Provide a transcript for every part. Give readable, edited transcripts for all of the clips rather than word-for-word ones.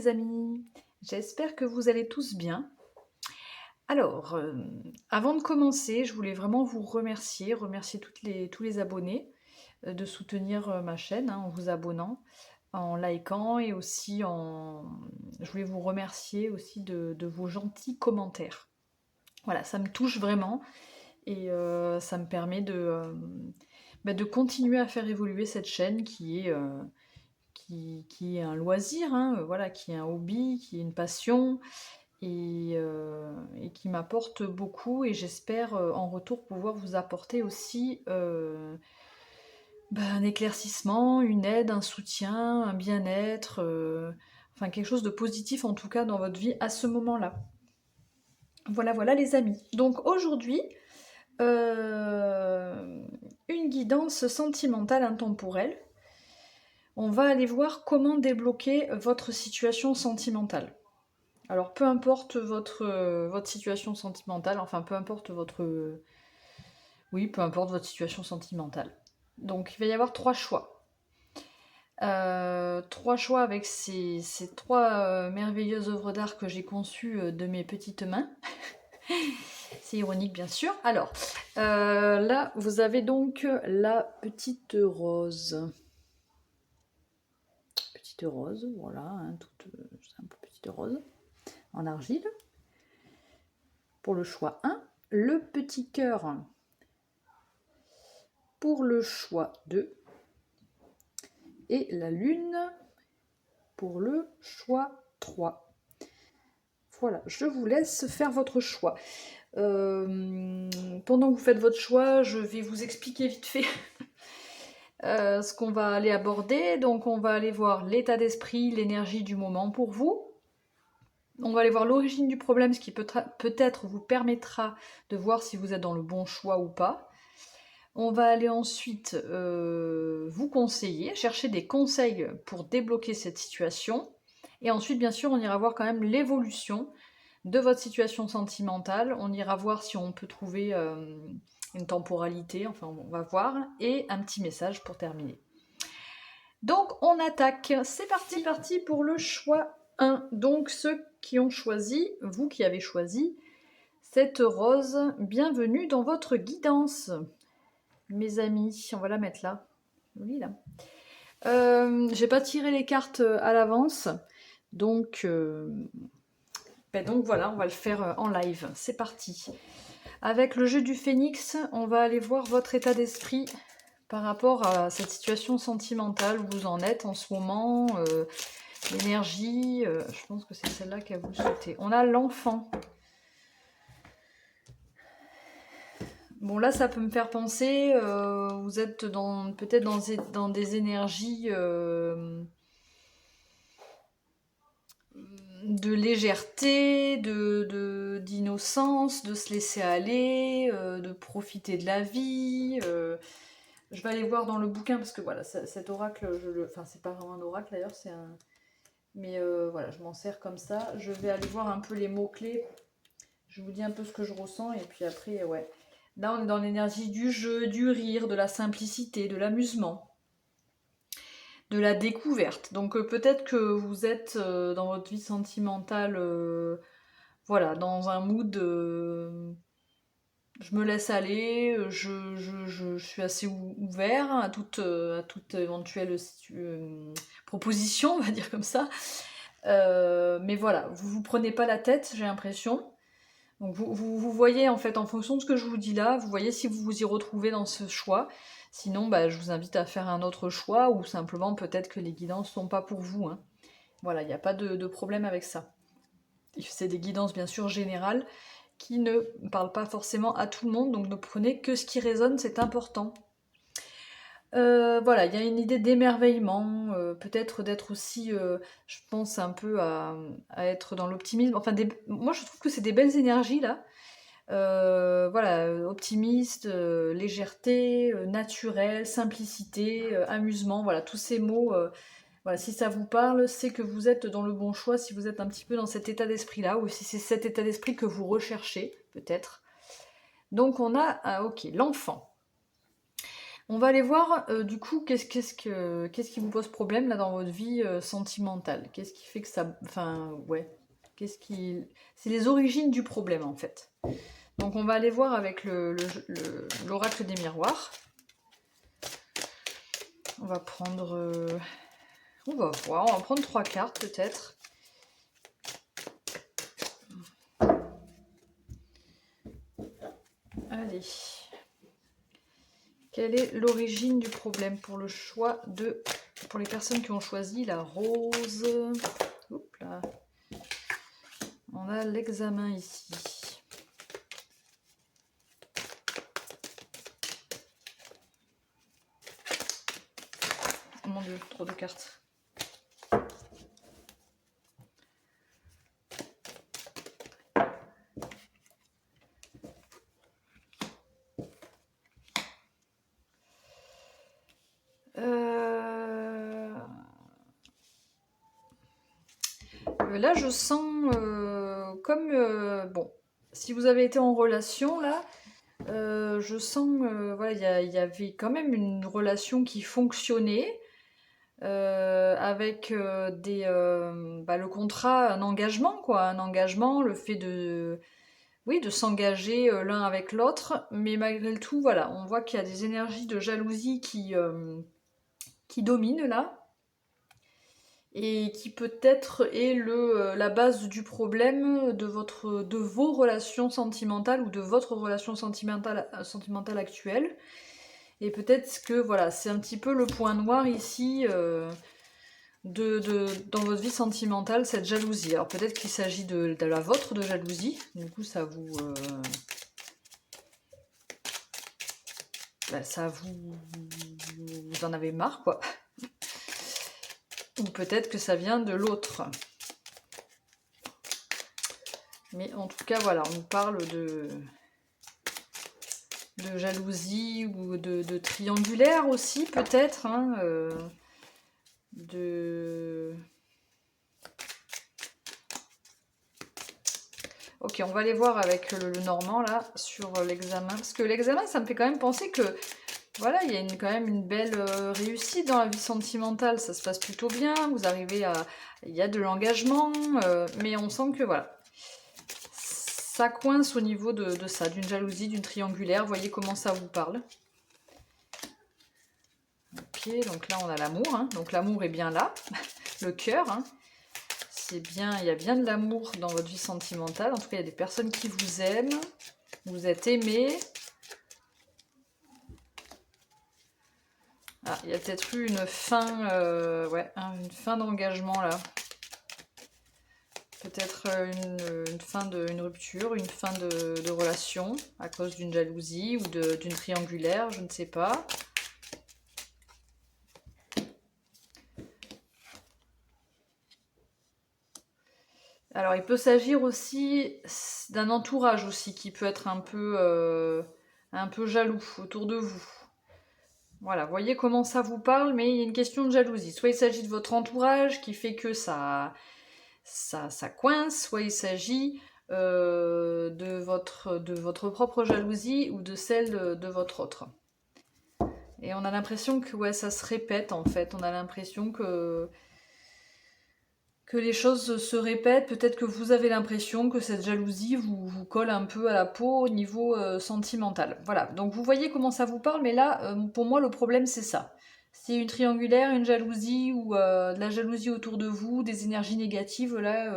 les amis, j'espère que vous allez tous bien. Alors, avant de commencer, je voulais vraiment vous remercier tous les abonnés de soutenir ma chaîne en vous abonnant, en likant et aussi Je voulais vous remercier aussi de vos gentils commentaires. Voilà, ça me touche vraiment et ça me permet de continuer à faire évoluer cette chaîne qui est un loisir, voilà, qui est un hobby, qui est une passion et qui m'apporte beaucoup et j'espère en retour pouvoir vous apporter aussi un éclaircissement, une aide, un soutien, un bien-être, enfin quelque chose de positif en tout cas dans votre vie à ce moment-là. Voilà, voilà les amis. Donc aujourd'hui, une guidance sentimentale intemporelle. On va aller voir comment débloquer votre situation sentimentale. Alors peu importe votre situation sentimentale, enfin peu importe peu importe votre situation sentimentale. Donc il va y avoir trois choix. Trois choix avec ces trois merveilleuses œuvres d'art que j'ai conçues de mes petites mains. C'est ironique bien sûr. Alors, là vous avez donc la petite rose. Petite rose, voilà, toute simple petite rose en argile. Pour le choix 1, le petit cœur pour le choix 2 et la lune pour le choix 3. Voilà, je vous laisse faire votre choix. Pendant que vous faites votre choix, je vais vous expliquer vite fait ce qu'on va aller aborder. Donc on va aller voir l'état d'esprit, l'énergie du moment pour vous. On va aller voir l'origine du problème, ce qui peut-être vous permettra de voir si vous êtes dans le bon choix ou pas. On va aller ensuite vous conseiller, chercher des conseils pour débloquer cette situation. Et ensuite, bien sûr, on ira voir quand même l'évolution de votre situation sentimentale. On ira voir si on peut trouver une temporalité, enfin on va voir, et un petit message pour terminer. Donc on attaque, c'est parti pour le choix 1. Donc ceux qui ont choisi, vous qui avez choisi cette rose, bienvenue dans votre guidance. Mes amis, on va la mettre là. Joli là. J'ai pas tiré les cartes à l'avance, donc voilà, on va le faire en live. C'est parti. Avec le jeu du phénix, on va aller voir votre état d'esprit par rapport à cette situation sentimentale où vous en êtes en ce moment, l'énergie. Je pense que c'est celle-là qu'à vous souhaiter. On a l'enfant. Bon là ça peut me faire penser, vous êtes peut-être dans des énergies de légèreté, d'innocence, de se laisser aller, de profiter de la vie. Je vais aller voir dans le bouquin parce que voilà, cet oracle, enfin c'est pas vraiment un oracle d'ailleurs, c'est un... Mais voilà, je m'en sers comme ça. Je vais aller voir un peu les mots-clés. Je vous dis un peu ce que je ressens et puis après, ouais. Là, on est dans l'énergie du jeu, du rire, de la simplicité, de l'amusement, de la découverte. Donc peut-être que vous êtes dans votre vie sentimentale, voilà, dans un mood, je me laisse aller, je suis assez ouvert à toute éventuelle proposition, on va dire comme ça. Mais voilà, vous prenez pas la tête, j'ai l'impression. Donc vous voyez en fait en fonction de ce que je vous dis là, vous voyez si vous vous y retrouvez dans ce choix. Sinon, je vous invite à faire un autre choix ou simplement peut-être que les guidances sont pas pour vous. Voilà, il n'y a pas de problème avec ça. C'est des guidances bien sûr générales qui ne parlent pas forcément à tout le monde, donc ne prenez que ce qui résonne, c'est important. Voilà, il y a une idée d'émerveillement, peut-être d'être aussi, je pense un peu à être dans l'optimisme. Enfin, moi je trouve que c'est des belles énergies là. Voilà, optimiste, légèreté, naturel, simplicité, amusement, voilà, tous ces mots, voilà, si ça vous parle, c'est que vous êtes dans le bon choix, si vous êtes un petit peu dans cet état d'esprit-là, ou si c'est cet état d'esprit que vous recherchez, peut-être. Donc on a, ok, l'enfant. On va aller voir du coup qu'est-ce qui vous pose problème là dans votre vie sentimentale. Qu'est-ce qui fait que ça... Enfin, ouais. Qu'est-ce qui... C'est les origines du problème en fait. Donc on va aller voir avec l'oracle des miroirs. On va prendre... on va voir, on va prendre 3 cartes peut-être. Allez. Quelle est l'origine du problème pour le choix de... Pour les personnes qui ont choisi la rose. Oups là. On a l'examen ici. Oh mon dieu, trop de cartes. Là, je sens comme... bon, si vous avez été en relation, là, je sens... voilà, il y avait quand même une relation qui fonctionnait avec le contrat, un engagement, quoi. Un engagement, le fait de... Oui, de s'engager l'un avec l'autre. Mais malgré le tout, voilà, on voit qu'il y a des énergies de jalousie qui dominent, là. Et qui peut-être est la base du problème de vos relations sentimentales ou de votre relation sentimentale actuelle. Et peut-être que voilà, c'est un petit peu le point noir ici dans votre vie sentimentale, cette jalousie. Alors peut-être qu'il s'agit de la vôtre de jalousie, du coup ça vous... vous en avez marre quoi. Ou peut-être que ça vient de l'autre. Mais en tout cas, voilà, on parle de jalousie ou de triangulaire aussi, peut-être. Hein, Ok, on va aller voir avec le normand, là, sur l'examen. Parce que l'examen, ça me fait quand même penser que voilà, il y a quand même une belle réussite dans la vie sentimentale, ça se passe plutôt bien, vous arrivez à... Il y a de l'engagement, mais on sent que voilà, ça coince au niveau de ça, d'une jalousie, d'une triangulaire, voyez comment ça vous parle. Ok, donc là on a l'amour, hein. Donc l'amour est bien là, le cœur, hein. C'est bien, il y a bien de l'amour dans votre vie sentimentale, en tout cas il y a des personnes qui vous aiment, vous êtes aimés. Ah, il y a peut-être eu une fin, une fin d'engagement là. Peut-être une fin une rupture, une fin de relation à cause d'une jalousie ou d'une triangulaire, je ne sais pas. Alors il peut s'agir aussi d'un entourage aussi qui peut être un peu jaloux autour de vous. Voilà, voyez comment ça vous parle, mais il y a une question de jalousie. Soit il s'agit de votre entourage qui fait que ça coince, soit il s'agit de votre propre jalousie ou de celle de votre autre. Et on a l'impression que ouais, ça se répète en fait. On a l'impression que les choses se répètent. Peut-être que vous avez l'impression que cette jalousie vous colle un peu à la peau au niveau sentimental. Voilà, donc vous voyez comment ça vous parle, mais là, pour moi, le problème, c'est ça. C'est une triangulaire, une jalousie ou de la jalousie autour de vous, des énergies négatives là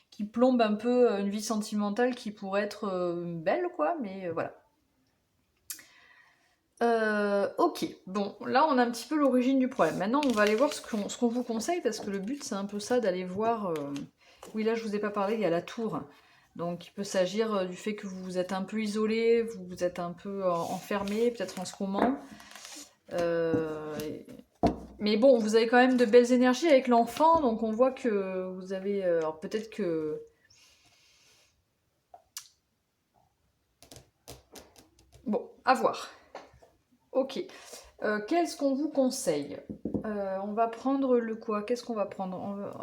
qui plombent un peu une vie sentimentale qui pourrait être belle, quoi, mais voilà. Ok, bon, là on a un petit peu l'origine du problème. Maintenant on va aller voir ce qu'on vous conseille, parce que le but c'est un peu ça, d'aller voir... Oui, là je vous ai pas parlé, il y a la tour. Donc il peut s'agir du fait que vous vous êtes un peu isolé, vous vous êtes un peu enfermé, peut-être en ce moment. Mais bon, vous avez quand même de belles énergies avec l'enfant, donc on voit que vous avez... alors peut-être que... Bon, à voir. Ok. Qu'est-ce qu'on vous conseille? On va prendre le quoi? Qu'est-ce qu'on va prendre?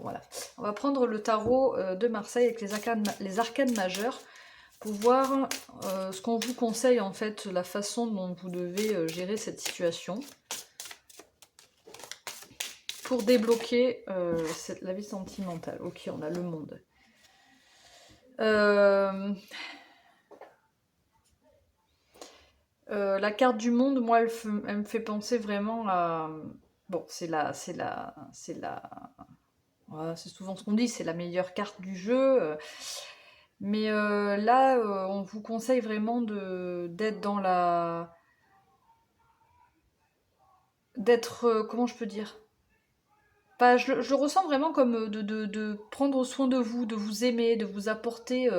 Voilà. On va prendre le tarot de Marseille avec les arcanes majeures pour voir ce qu'on vous conseille en fait, la façon dont vous devez gérer cette situation pour débloquer la vie sentimentale. Ok, on a le monde. La carte du monde, moi, elle me fait penser vraiment à... Bon, ouais, c'est souvent ce qu'on dit, c'est la meilleure carte du jeu. Mais là, on vous conseille vraiment d'être dans la... D'être... comment je peux dire? Bah, je ressens vraiment comme de prendre soin de vous aimer, de vous apporter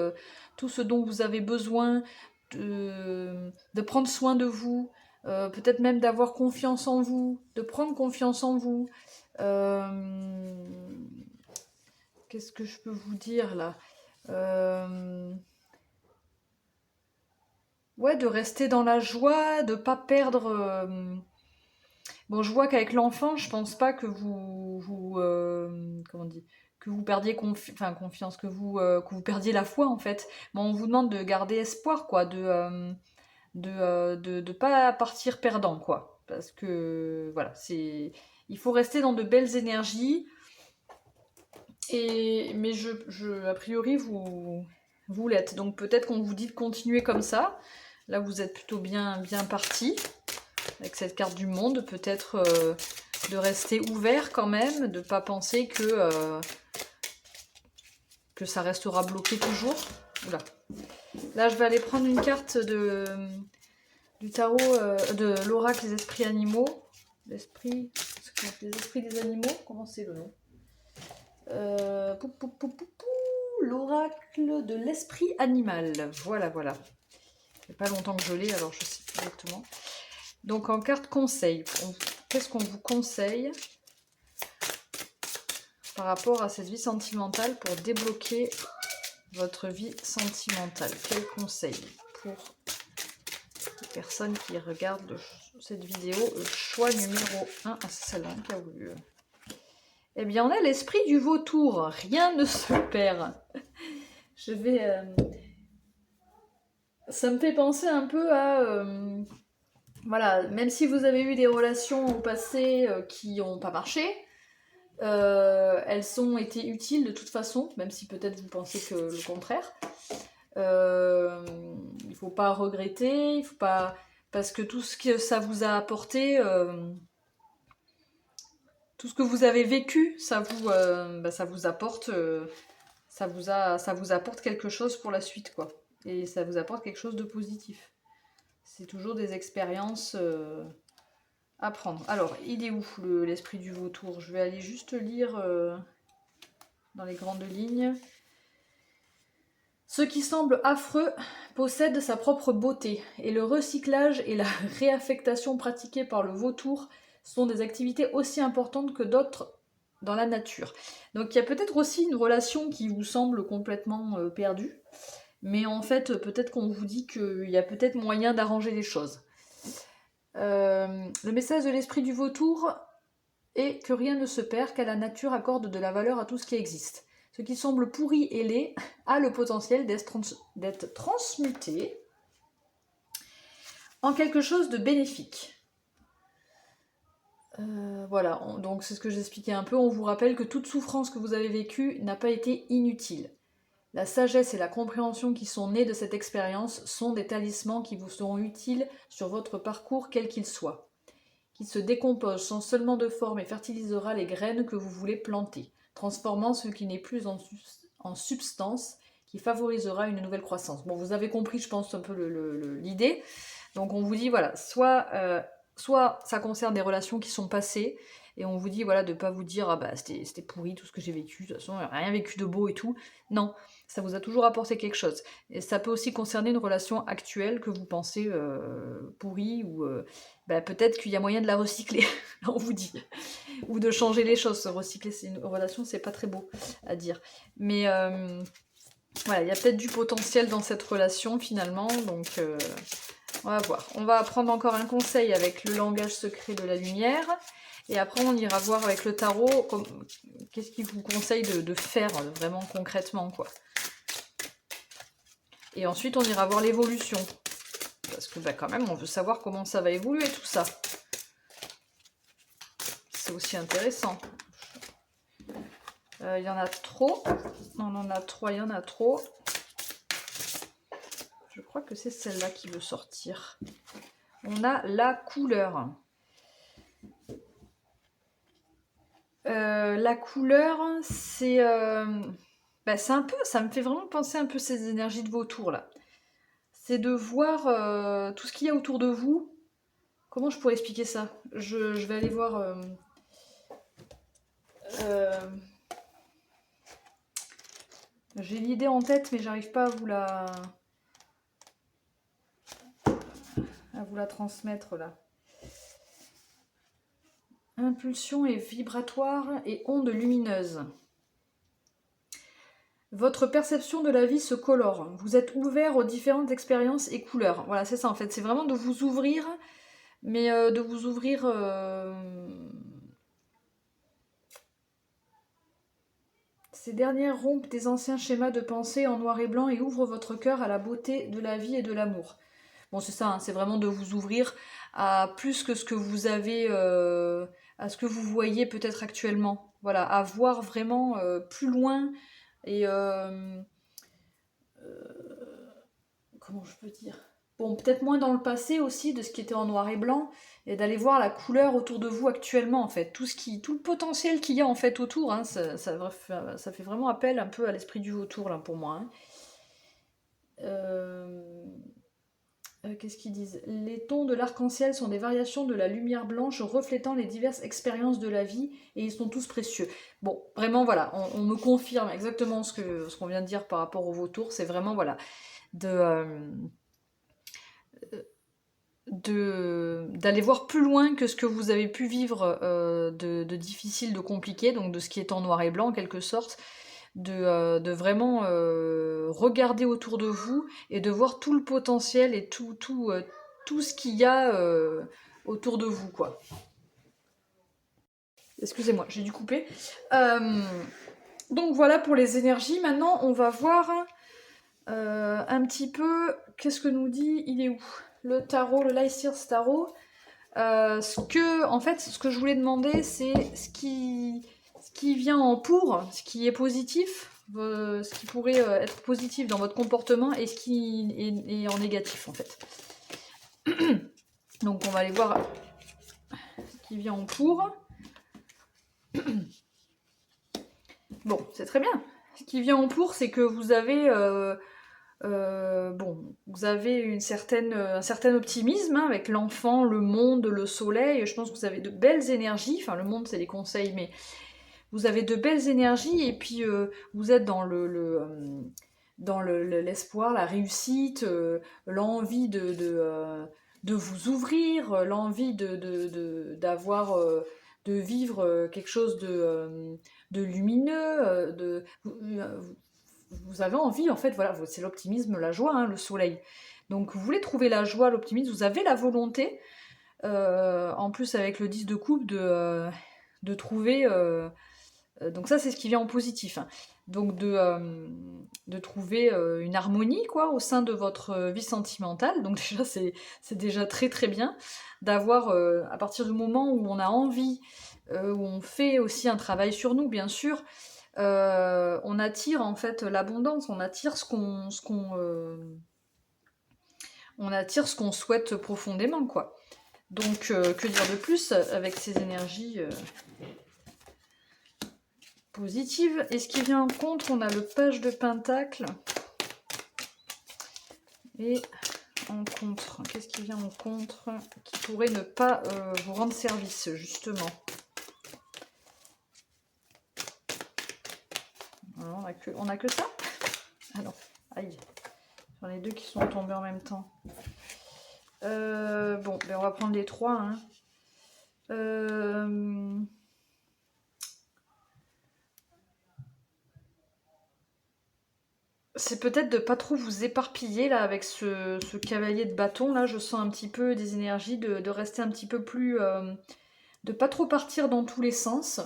tout ce dont vous avez besoin, de prendre soin de vous, peut-être même d'avoir confiance en vous, de prendre confiance en vous. Euh, Qu'est-ce que je peux vous dire là? Ouais, de rester dans la joie, de pas perdre. Bon, je vois qu'avec l'enfant, je pense pas que comment on dit, que vous perdiez confiance, que vous perdiez la foi en fait. Mais on vous demande de garder espoir, quoi, de pas partir perdant, quoi. Parce que voilà, il faut rester dans de belles énergies. Mais a priori, vous l'êtes. Donc peut-être qu'on vous dit de continuer comme ça. Là, vous êtes plutôt bien parti avec cette carte du monde. Peut-être de rester ouvert quand même, de ne pas penser que ça restera bloqué toujours. Oula. Là, je vais aller prendre une carte du tarot, de l'oracle des esprits animaux. Les esprits des animaux, comment c'est le nom? L'oracle de l'esprit animal. Voilà. Ça fait pas longtemps que je l'ai, alors je sais plus exactement. Donc en carte conseil, qu'est-ce qu'on vous conseille par rapport à cette vie sentimentale pour débloquer votre vie sentimentale? Quel conseil pour les personnes qui regardent cette vidéo? Le choix numéro 1, c'est celle-là qui a voulu. Eh bien, on a l'esprit du vautour. Rien ne se perd. Je vais... Ça me fait penser un peu à... voilà, même si vous avez eu des relations au passé qui n'ont pas marché, elles ont été utiles de toute façon, même si peut-être vous pensez que le contraire. Il ne faut pas regretter, il faut pas... Parce que tout ce que ça vous a apporté... tout ce que vous avez vécu, ça vous apporte, ça vous apporte quelque chose pour la suite, quoi. Et ça vous apporte quelque chose de positif. C'est toujours des expériences à prendre. Alors, il est où l'esprit du vautour? Je vais aller juste lire dans les grandes lignes. Ce qui semble affreux possède sa propre beauté, et le recyclage et la réaffectation pratiquées par le vautour sont des activités aussi importantes que d'autres dans la nature. Donc il y a peut-être aussi une relation qui vous semble complètement perdue, mais en fait peut-être qu'on vous dit qu'il y a peut-être moyen d'arranger les choses. Le message de l'esprit du vautour est que rien ne se perd, car la nature accorde de la valeur à tout ce qui existe. Ce qui semble pourri et laid a le potentiel d'être transmuté en quelque chose de bénéfique. Voilà, donc c'est ce que j'expliquais un peu. On vous rappelle que toute souffrance que vous avez vécue n'a pas été inutile. La sagesse et la compréhension qui sont nées de cette expérience sont des talismans qui vous seront utiles sur votre parcours quel qu'il soit, qui se décompose sans seulement de forme et fertilisera les graines que vous voulez planter, transformant ce qui n'est plus en substance, qui favorisera une nouvelle croissance. Bon, vous avez compris, je pense, un peu l'idée. Donc on vous dit, voilà, soit ça concerne des relations qui sont passées, et on vous dit, voilà, de ne pas vous dire, ah bah c'était pourri tout ce que j'ai vécu, de toute façon, rien vécu de beau et tout. Non, ça vous a toujours apporté quelque chose. Et ça peut aussi concerner une relation actuelle que vous pensez pourrie, ou peut-être qu'il y a moyen de la recycler, on vous dit. Ou de changer les choses. Recycler, c'est une relation, c'est pas très beau à dire. Mais voilà, il y a peut-être du potentiel dans cette relation finalement, donc on va voir. On va apprendre encore un conseil avec le langage secret de la lumière. Et après, on ira voir avec le tarot qu'est-ce qu'il vous conseille de faire vraiment concrètement, quoi. Et ensuite, on ira voir l'évolution. Parce que bah, quand même, on veut savoir comment ça va évoluer tout ça. C'est aussi intéressant. Il y en a trop. On en a 3, il y en a trop. Je crois que c'est celle-là qui veut sortir. On a la couleur. La couleur, c'est bah, un peu, ça me fait vraiment penser un peu ces énergies de vautour là. C'est de voir tout ce qu'il y a autour de vous. Comment je pourrais expliquer ça? Je vais aller voir. J'ai l'idée en tête, mais j'arrive pas à vous la transmettre là. Impulsion et vibratoire et ondes lumineuses. Votre perception de la vie se colore. Vous êtes ouvert aux différentes expériences et couleurs. Voilà, c'est ça en fait. C'est vraiment de vous ouvrir, mais de vous ouvrir... Ces dernières rompent des anciens schémas de pensée en noir et blanc et ouvrent votre cœur à la beauté de la vie et de l'amour. Bon, c'est ça, hein, c'est vraiment de vous ouvrir à plus que ce que vous avez, à ce que vous voyez peut-être actuellement. Voilà, à voir vraiment plus loin et comment je peux dire? Bon, peut-être moins dans le passé aussi, de ce qui était en noir et blanc, et d'aller voir la couleur autour de vous actuellement, en fait. Tout le potentiel qu'il y a, en fait, autour, hein, ça fait vraiment appel un peu à l'esprit du vautour, là, pour moi. Hein. Qu'est-ce qu'ils disent? Les tons de l'arc-en-ciel sont des variations de la lumière blanche reflétant les diverses expériences de la vie, et ils sont tous précieux. Bon, vraiment, voilà, on me confirme exactement ce qu'on vient de dire par rapport au vautour, c'est vraiment, voilà, d'aller voir plus loin que ce que vous avez pu vivre de difficile, de compliqué, donc de ce qui est en noir et blanc en quelque sorte, de vraiment regarder autour de vous et de voir tout le potentiel et tout ce qu'il y a autour de vous, quoi. Excusez-moi, j'ai dû couper. Donc voilà pour les énergies. Maintenant, on va voir un petit peu, qu'est-ce que nous dit, il est où? Le tarot, le Lycirs Tarot. En fait, ce que je voulais demander, c'est ce qui vient en pour, ce qui est positif, ce qui pourrait être positif dans votre comportement et ce qui est en négatif, en fait. Donc, on va aller voir ce qui vient en pour. Bon, c'est très bien. Ce qui vient en pour, c'est que vous avez... vous avez un certain optimisme hein, avec l'enfant, le monde, le soleil. Je pense que vous avez de belles énergies. Enfin, le monde, c'est les conseils, mais vous avez de belles énergies et puis vous êtes dans l'espoir, la réussite, l'envie de vous ouvrir, l'envie d'avoir, de vivre quelque chose de lumineux, vous avez envie, en fait, voilà, c'est l'optimisme, la joie, hein, le soleil. Donc vous voulez trouver la joie, l'optimisme, vous avez la volonté, en plus avec le 10 de coupe, de trouver... donc ça, c'est ce qui vient en positif. Hein. Donc de trouver une harmonie, quoi, au sein de votre vie sentimentale. Donc déjà, c'est déjà très très bien d'avoir, à partir du moment où on a envie, où on fait aussi un travail sur nous, bien sûr, on attire en fait l'abondance, on attire on attire ce qu'on souhaite profondément, quoi. Donc, que dire de plus avec ces énergies positives? Et ce qui vient en contre, on a le page de pentacle. Et en contre, qu'est-ce qui vient en contre qui pourrait ne pas vous rendre service, justement? Alors, on a que ça? Alors, aïe, j'en ai deux qui sont tombés en même temps. Bon, ben on va prendre les trois. Hein. C'est peut-être de pas trop vous éparpiller là avec ce cavalier de bâton. Là, je sens un petit peu des énergies de rester un petit peu plus... de pas trop partir dans tous les sens.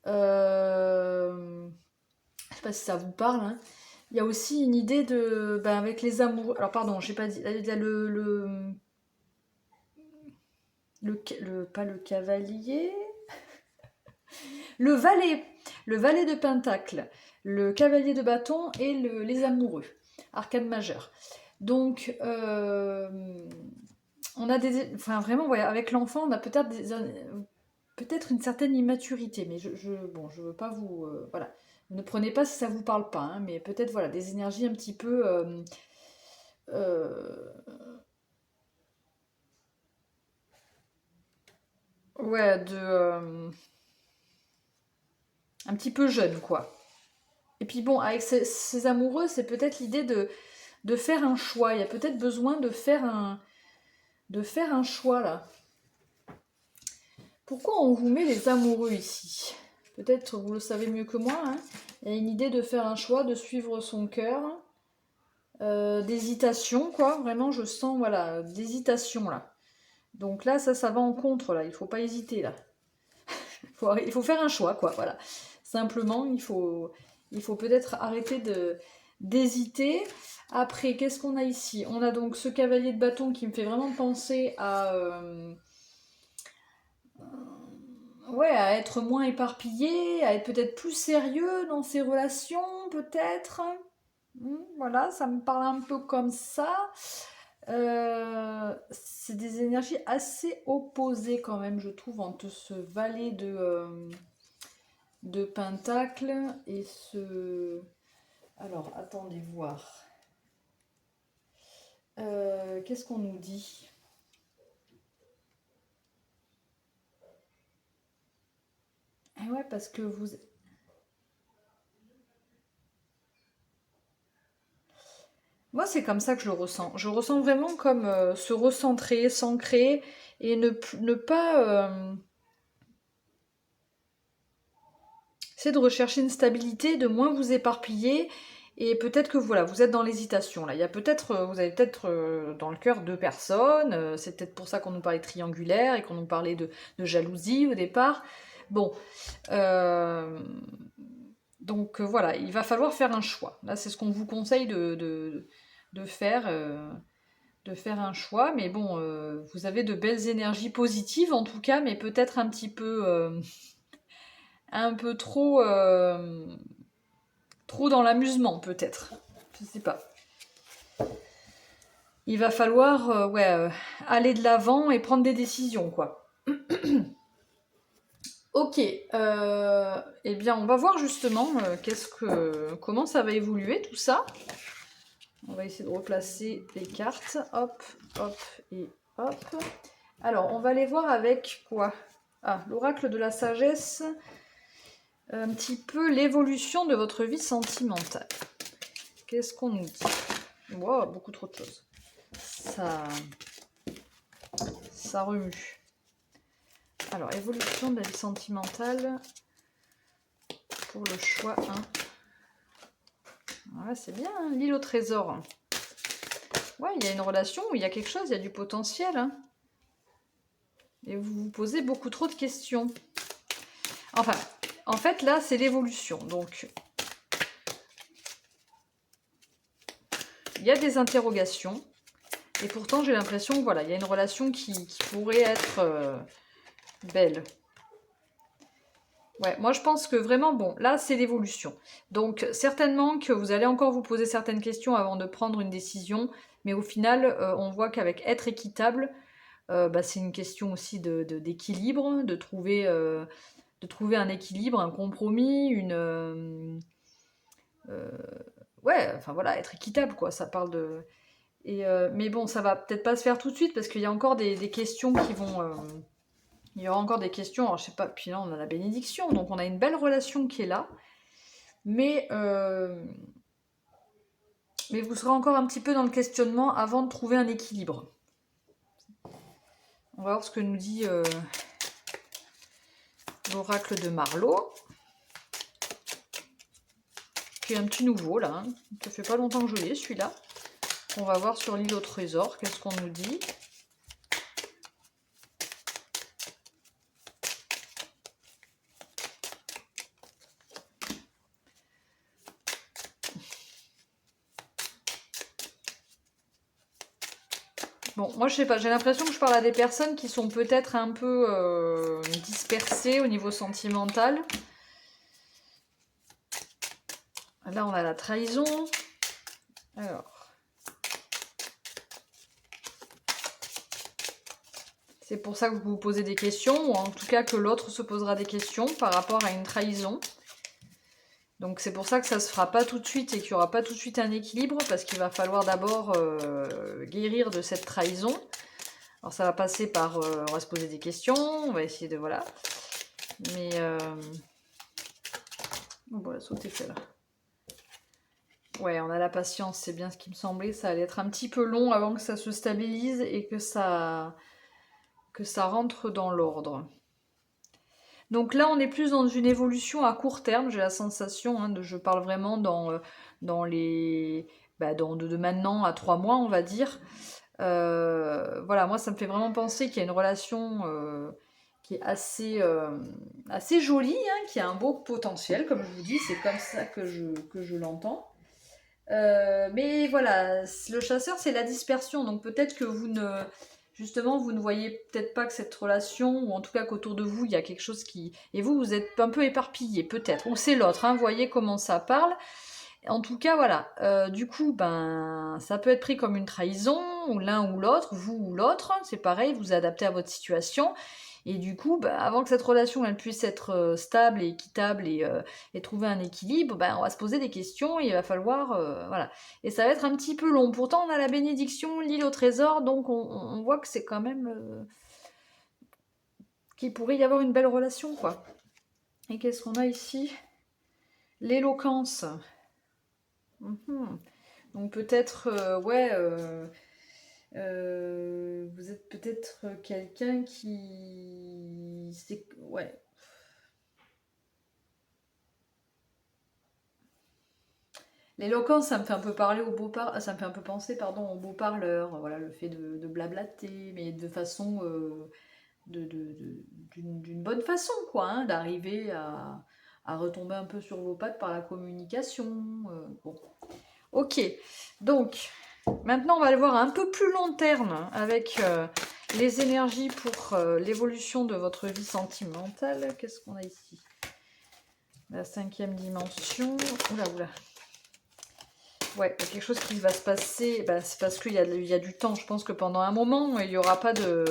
Je sais pas si ça vous parle, hein. Il y a aussi une idée de... ben, avec les amoureux... Alors pardon, j'ai pas dit... Il y a pas le cavalier... Le valet. Le valet de pentacle. Le cavalier de bâton et les amoureux. Arcane majeur. Donc, on a des... Enfin, vraiment, ouais, avec l'enfant, on a peut-être une certaine immaturité, mais bon, je veux pas vous... voilà. Ne prenez pas si ça vous parle pas, hein, mais peut-être, voilà, des énergies un petit peu... euh, ouais, un petit peu jeune, quoi. Et puis bon, avec ces amoureux, c'est peut-être l'idée de faire un choix. Il y a peut-être besoin de faire un choix, là. Pourquoi on vous met les amoureux ici? Peut-être vous le savez mieux que moi, hein. Il y a une idée de faire un choix, de suivre son cœur, d'hésitation, quoi. Vraiment, je sens, voilà, d'hésitation, là. Donc là, ça va en contre, là. Il faut pas hésiter, là. Il faut faire un choix, quoi, voilà. Simplement, il faut peut-être arrêter d'hésiter. Après, qu'est-ce qu'on a ici? On a donc ce cavalier de bâton qui me fait vraiment penser à... ouais, à être moins éparpillé, à être peut-être plus sérieux dans ses relations, peut-être. Voilà, ça me parle un peu comme ça. C'est des énergies assez opposées quand même, je trouve, entre ce valet de pentacle et ce... Alors, attendez voir. Qu'est-ce qu'on nous dit? Ah ouais, parce que vous... Moi, c'est comme ça que je le ressens. Je ressens vraiment comme se recentrer, s'ancrer et ne pas... c'est de rechercher une stabilité, de moins vous éparpiller. Et peut-être que voilà, vous êtes dans l'hésitation. Là, il y a peut-être, vous avez peut-être dans le cœur deux personnes. C'est peut-être pour ça qu'on nous parlait triangulaire et qu'on nous parlait de jalousie au départ. Bon, euh, donc voilà, il va falloir faire un choix. Là, c'est ce qu'on vous conseille de faire. De faire un choix, mais bon, vous avez de belles énergies positives en tout cas, mais peut-être un peu trop dans l'amusement peut-être. Je sais pas. Il va falloir ouais, aller de l'avant et prendre des décisions, quoi. Ok, eh bien on va voir justement comment ça va évoluer tout ça. On va essayer de replacer les cartes. Hop, hop et hop. Alors, on va aller voir avec quoi? Ah, l'oracle de la sagesse. Un petit peu l'évolution de votre vie sentimentale. Qu'est-ce qu'on nous dit? Wow, beaucoup trop de choses. Ça remue. Alors, évolution de la vie sentimentale pour le choix 1. Ouais, c'est bien, hein, l'île au trésor. Ouais, il y a une relation où il y a quelque chose, il y a du potentiel. Hein. Et vous vous posez beaucoup trop de questions. Enfin, en fait, là, c'est l'évolution. Donc, il y a des interrogations. Et pourtant, j'ai l'impression que voilà, il y a une relation qui pourrait être belle. Ouais, moi je pense que vraiment, bon, là c'est l'évolution. Donc certainement que vous allez encore vous poser certaines questions avant de prendre une décision, mais au final, on voit qu'avec être équitable, bah, c'est une question aussi d'équilibre, de trouver un équilibre, un compromis, ouais, enfin voilà, être équitable quoi, ça parle de... mais bon, ça va peut-être pas se faire tout de suite parce qu'il y a encore des questions qui vont... il y aura encore des questions, alors je sais pas, puis là on a la bénédiction, donc on a une belle relation qui est là, mais vous serez encore un petit peu dans le questionnement avant de trouver un équilibre. On va voir ce que nous dit l'oracle de Marlowe. Qui est un petit nouveau là, hein. Ça fait pas longtemps que je l'ai celui-là. On va voir sur l'île au trésor, qu'est-ce qu'on nous dit. Bon, moi je sais pas, j'ai l'impression que je parle à des personnes qui sont peut-être un peu dispersées au niveau sentimental. Là on a la trahison. Alors. C'est pour ça que vous vous posez des questions, ou en tout cas que l'autre se posera des questions par rapport à une trahison. Donc c'est pour ça que ça se fera pas tout de suite et qu'il n'y aura pas tout de suite un équilibre, parce qu'il va falloir d'abord guérir de cette trahison. Alors ça va passer par, on va se poser des questions, on va essayer de, voilà. Mais, bon, la saute est fait là. Ouais, on a la patience, c'est bien ce qui me semblait, ça allait être un petit peu long avant que ça se stabilise et que ça rentre dans l'ordre. Donc là, on est plus dans une évolution à court terme, j'ai la sensation, hein, je parle vraiment dans les... de maintenant à 3 mois, on va dire. Voilà, moi, ça me fait vraiment penser qu'il y a une relation qui est assez jolie, hein, qui a un beau potentiel, comme je vous dis, c'est comme ça que je l'entends. Mais voilà, le chasseur, c'est la dispersion, donc peut-être que justement, vous ne voyez peut-être pas que cette relation, ou en tout cas qu'autour de vous, il y a quelque chose qui... Et vous êtes un peu éparpillé, peut-être. Ou c'est l'autre, hein, vous voyez comment ça parle. En tout cas, voilà. Du coup, ben, ça peut être pris comme une trahison, ou l'un ou l'autre, vous ou l'autre. C'est pareil, vous adaptez à votre situation. Et du coup, ben, avant que cette relation elle puisse être stable et équitable et trouver un équilibre, ben, on va se poser des questions et il va falloir... voilà. Et ça va être un petit peu long. Pourtant, on a la bénédiction, l'île au trésor, donc on voit que c'est quand même... qu'il pourrait y avoir une belle relation, quoi. Et qu'est-ce qu'on a ici? L'éloquence. Donc peut-être, vous êtes peut-être quelqu'un qui... Ouais. L'éloquence, ça me fait un peu parler ça me fait un peu penser, pardon, au beau parleur, voilà, le fait de blablater, mais de façon, d'une bonne façon, quoi, hein, d'arriver à retomber un peu sur vos pattes par la communication. Bon. Ok, donc maintenant on va aller voir un peu plus long terme avec les énergies pour l'évolution de votre vie sentimentale. Qu'est-ce qu'on a ici? La 5e dimension. Oula, oula. Ouais, il y a quelque chose qui va se passer. Bah, c'est parce qu'il y a du temps. Je pense que pendant un moment, il n'y aura pas de...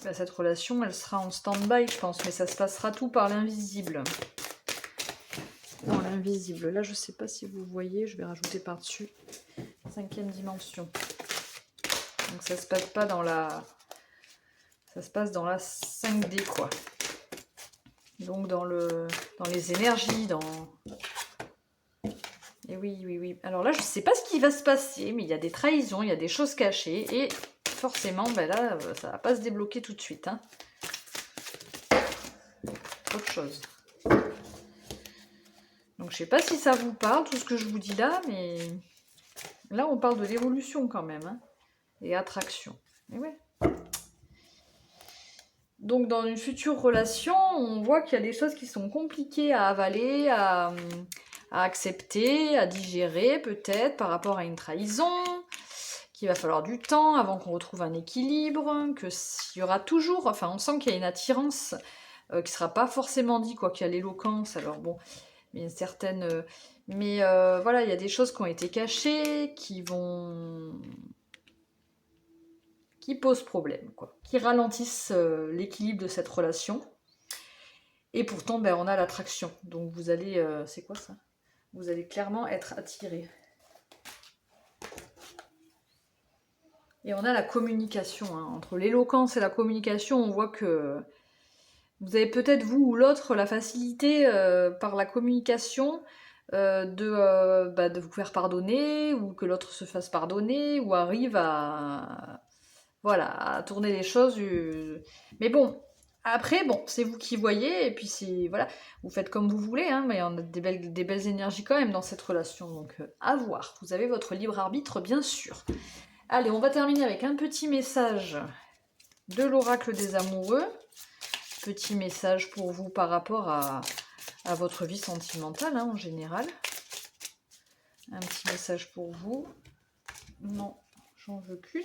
Bah, cette relation, elle sera en stand-by, je pense. Mais ça se passera tout par l'invisible. Dans l'invisible. Là, je sais pas si vous voyez. Je vais rajouter par-dessus. 5e dimension. Donc ça se passe pas dans la... Ça se passe dans la 5D, quoi. Donc dans les énergies, Et oui, oui, oui. Alors là, je sais pas ce qui va se passer, mais il y a des trahisons, il y a des choses cachées, et forcément, ben là, ça va pas se débloquer tout de suite. Hein. Autre chose. Donc je sais pas si ça vous parle, tout ce que je vous dis là, mais là, on parle de l'évolution quand même, hein, et attraction. Mais ouais. Donc dans une future relation, on voit qu'il y a des choses qui sont compliquées à avaler, à accepter, à digérer peut-être par rapport à une trahison, qu'il va falloir du temps avant qu'on retrouve un équilibre, qu'il y aura toujours, enfin on sent qu'il y a une attirance qui ne sera pas forcément dit, quoi qu'il y a l'éloquence, alors bon, mais une certaine... mais voilà, il y a des choses qui ont été cachées, qui posent problème, quoi, qui ralentissent l'équilibre de cette relation. Et pourtant, ben, on a l'attraction. Donc vous allez... c'est quoi ça? Vous allez clairement être attiré. Et on a la communication. Hein. Entre l'éloquence et la communication, on voit que vous avez peut-être, vous ou l'autre, la facilité par la communication de vous faire pardonner, ou que l'autre se fasse pardonner, ou arrive à... Voilà, à tourner les choses. Mais bon, après, bon, c'est vous qui voyez, et puis c'est... Voilà, vous faites comme vous voulez, hein, mais on a des belles énergies quand même dans cette relation, donc à voir. Vous avez votre libre arbitre, bien sûr. Allez, on va terminer avec un petit message de l'oracle des amoureux. Petit message pour vous par rapport à votre vie sentimentale, hein, en général. Un petit message pour vous. Non, j'en veux qu'une.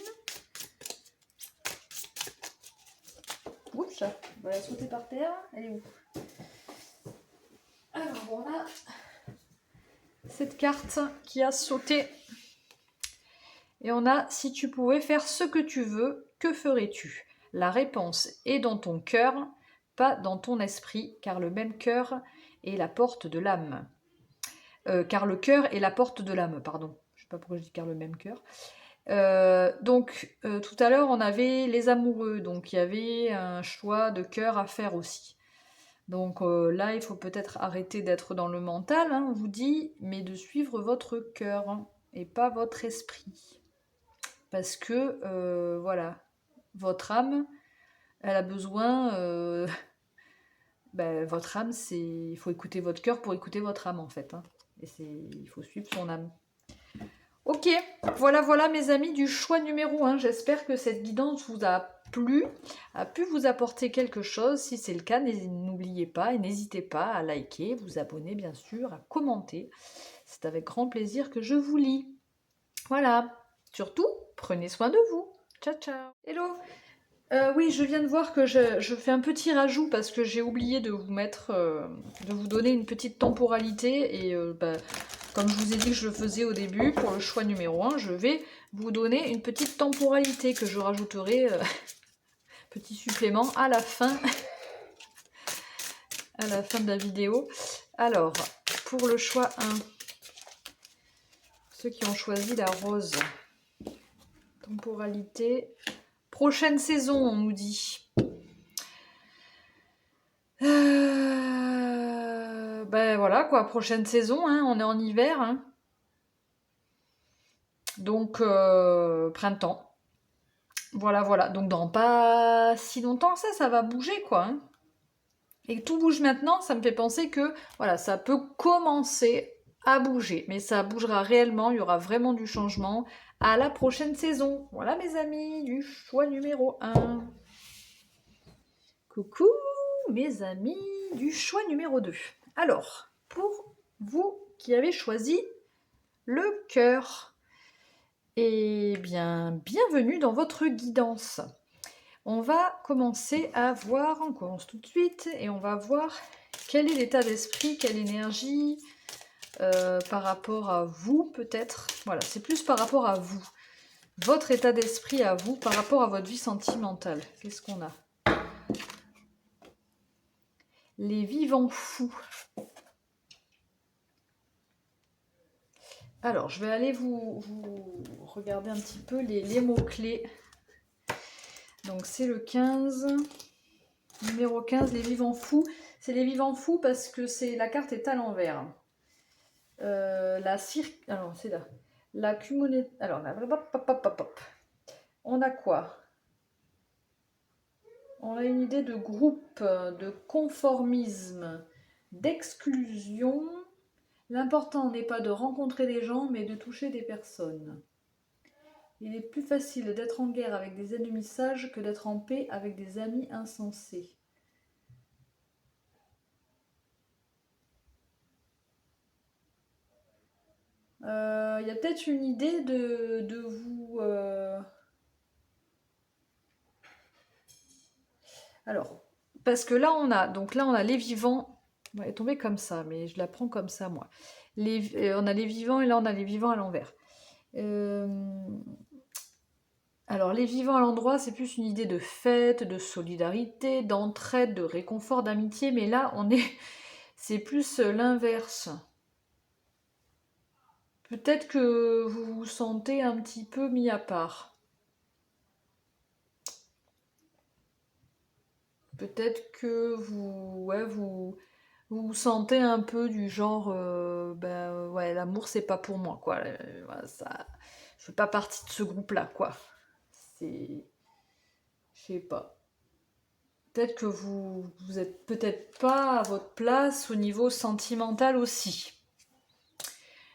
Oups, on va la sauter par terre. Elle est où? Alors, on a cette carte qui a sauté. Et on a « Si tu pouvais faire ce que tu veux, que ferais-tu » La réponse est dans ton cœur, pas dans ton esprit, car le même cœur est la porte de l'âme. Car le cœur est la porte de l'âme, pardon. Je ne sais pas pourquoi je dis car le même cœur. Tout à l'heure, on avait les amoureux, donc il y avait un choix de cœur à faire aussi. Donc là, il faut peut-être arrêter d'être dans le mental, hein, on vous dit, mais de suivre votre cœur hein, et pas votre esprit. Parce que, voilà, votre âme, elle a besoin... votre âme, c'est... Il faut écouter votre cœur pour écouter votre âme, en fait. Hein. Et il faut suivre son âme. Ok, voilà mes amis du choix numéro 1. J'espère que cette guidance vous a plu, a pu vous apporter quelque chose. Si c'est le cas, n'oubliez pas et n'hésitez pas à liker, vous abonner bien sûr, à commenter. C'est avec grand plaisir que je vous lis. Voilà, surtout, prenez soin de vous. Ciao, ciao. Hello. Oui, je viens de voir que je fais un petit rajout parce que j'ai oublié de vous mettre, de vous donner une petite temporalité et comme je vous ai dit que je le faisais au début, pour le choix numéro 1, je vais vous donner une petite temporalité que je rajouterai, petit supplément, à la fin de la vidéo. Alors, pour le choix 1, ceux qui ont choisi la rose, temporalité, prochaine saison, on nous dit. Voilà quoi, prochaine saison, hein, on est en hiver. Hein. Donc, printemps. Voilà. Donc, dans pas si longtemps, ça va bouger quoi. Hein. Et que tout bouge maintenant, ça me fait penser que, voilà, ça peut commencer à bouger. Mais ça bougera réellement, il y aura vraiment du changement à la prochaine saison. Voilà mes amis, du choix numéro 1. Coucou mes amis du choix numéro 2. Alors, pour vous qui avez choisi le cœur, eh bien, bienvenue dans votre guidance. On va commencer à voir, on commence tout de suite, et on va voir quel est l'état d'esprit, quelle énergie par rapport à vous peut-être. Voilà, c'est plus par rapport à vous. Votre état d'esprit à vous par rapport à votre vie sentimentale. Qu'est-ce qu'on a ? Les vivants fous. Alors, je vais aller vous regarder un petit peu les mots-clés. Donc, c'est le 15. Numéro 15, les vivants fous. C'est les vivants fous parce que la carte est à l'envers. Alors, c'est là. La cumulée... Alors, on a quoi ? On a une idée de groupe, de conformisme, d'exclusion. L'important n'est pas de rencontrer des gens, mais de toucher des personnes. Il est plus facile d'être en guerre avec des ennemis sages que d'être en paix avec des amis insensés. Il y a peut-être une idée de vous... Alors, parce que là on a les vivants... Elle est tombée comme ça, mais je la prends comme ça, moi. On a les vivants et là on a les vivants à l'envers. Alors, les vivants à l'endroit, c'est plus une idée de fête, de solidarité, d'entraide, de réconfort, d'amitié, mais là, c'est plus l'inverse. Peut-être que vous vous sentez un petit peu mis à part. Peut-être que vous vous sentez un peu du genre, l'amour, c'est pas pour moi, quoi. Je fais pas partie de ce groupe-là, quoi. Je sais pas. Peut-être que vous êtes peut-être pas à votre place au niveau sentimental aussi.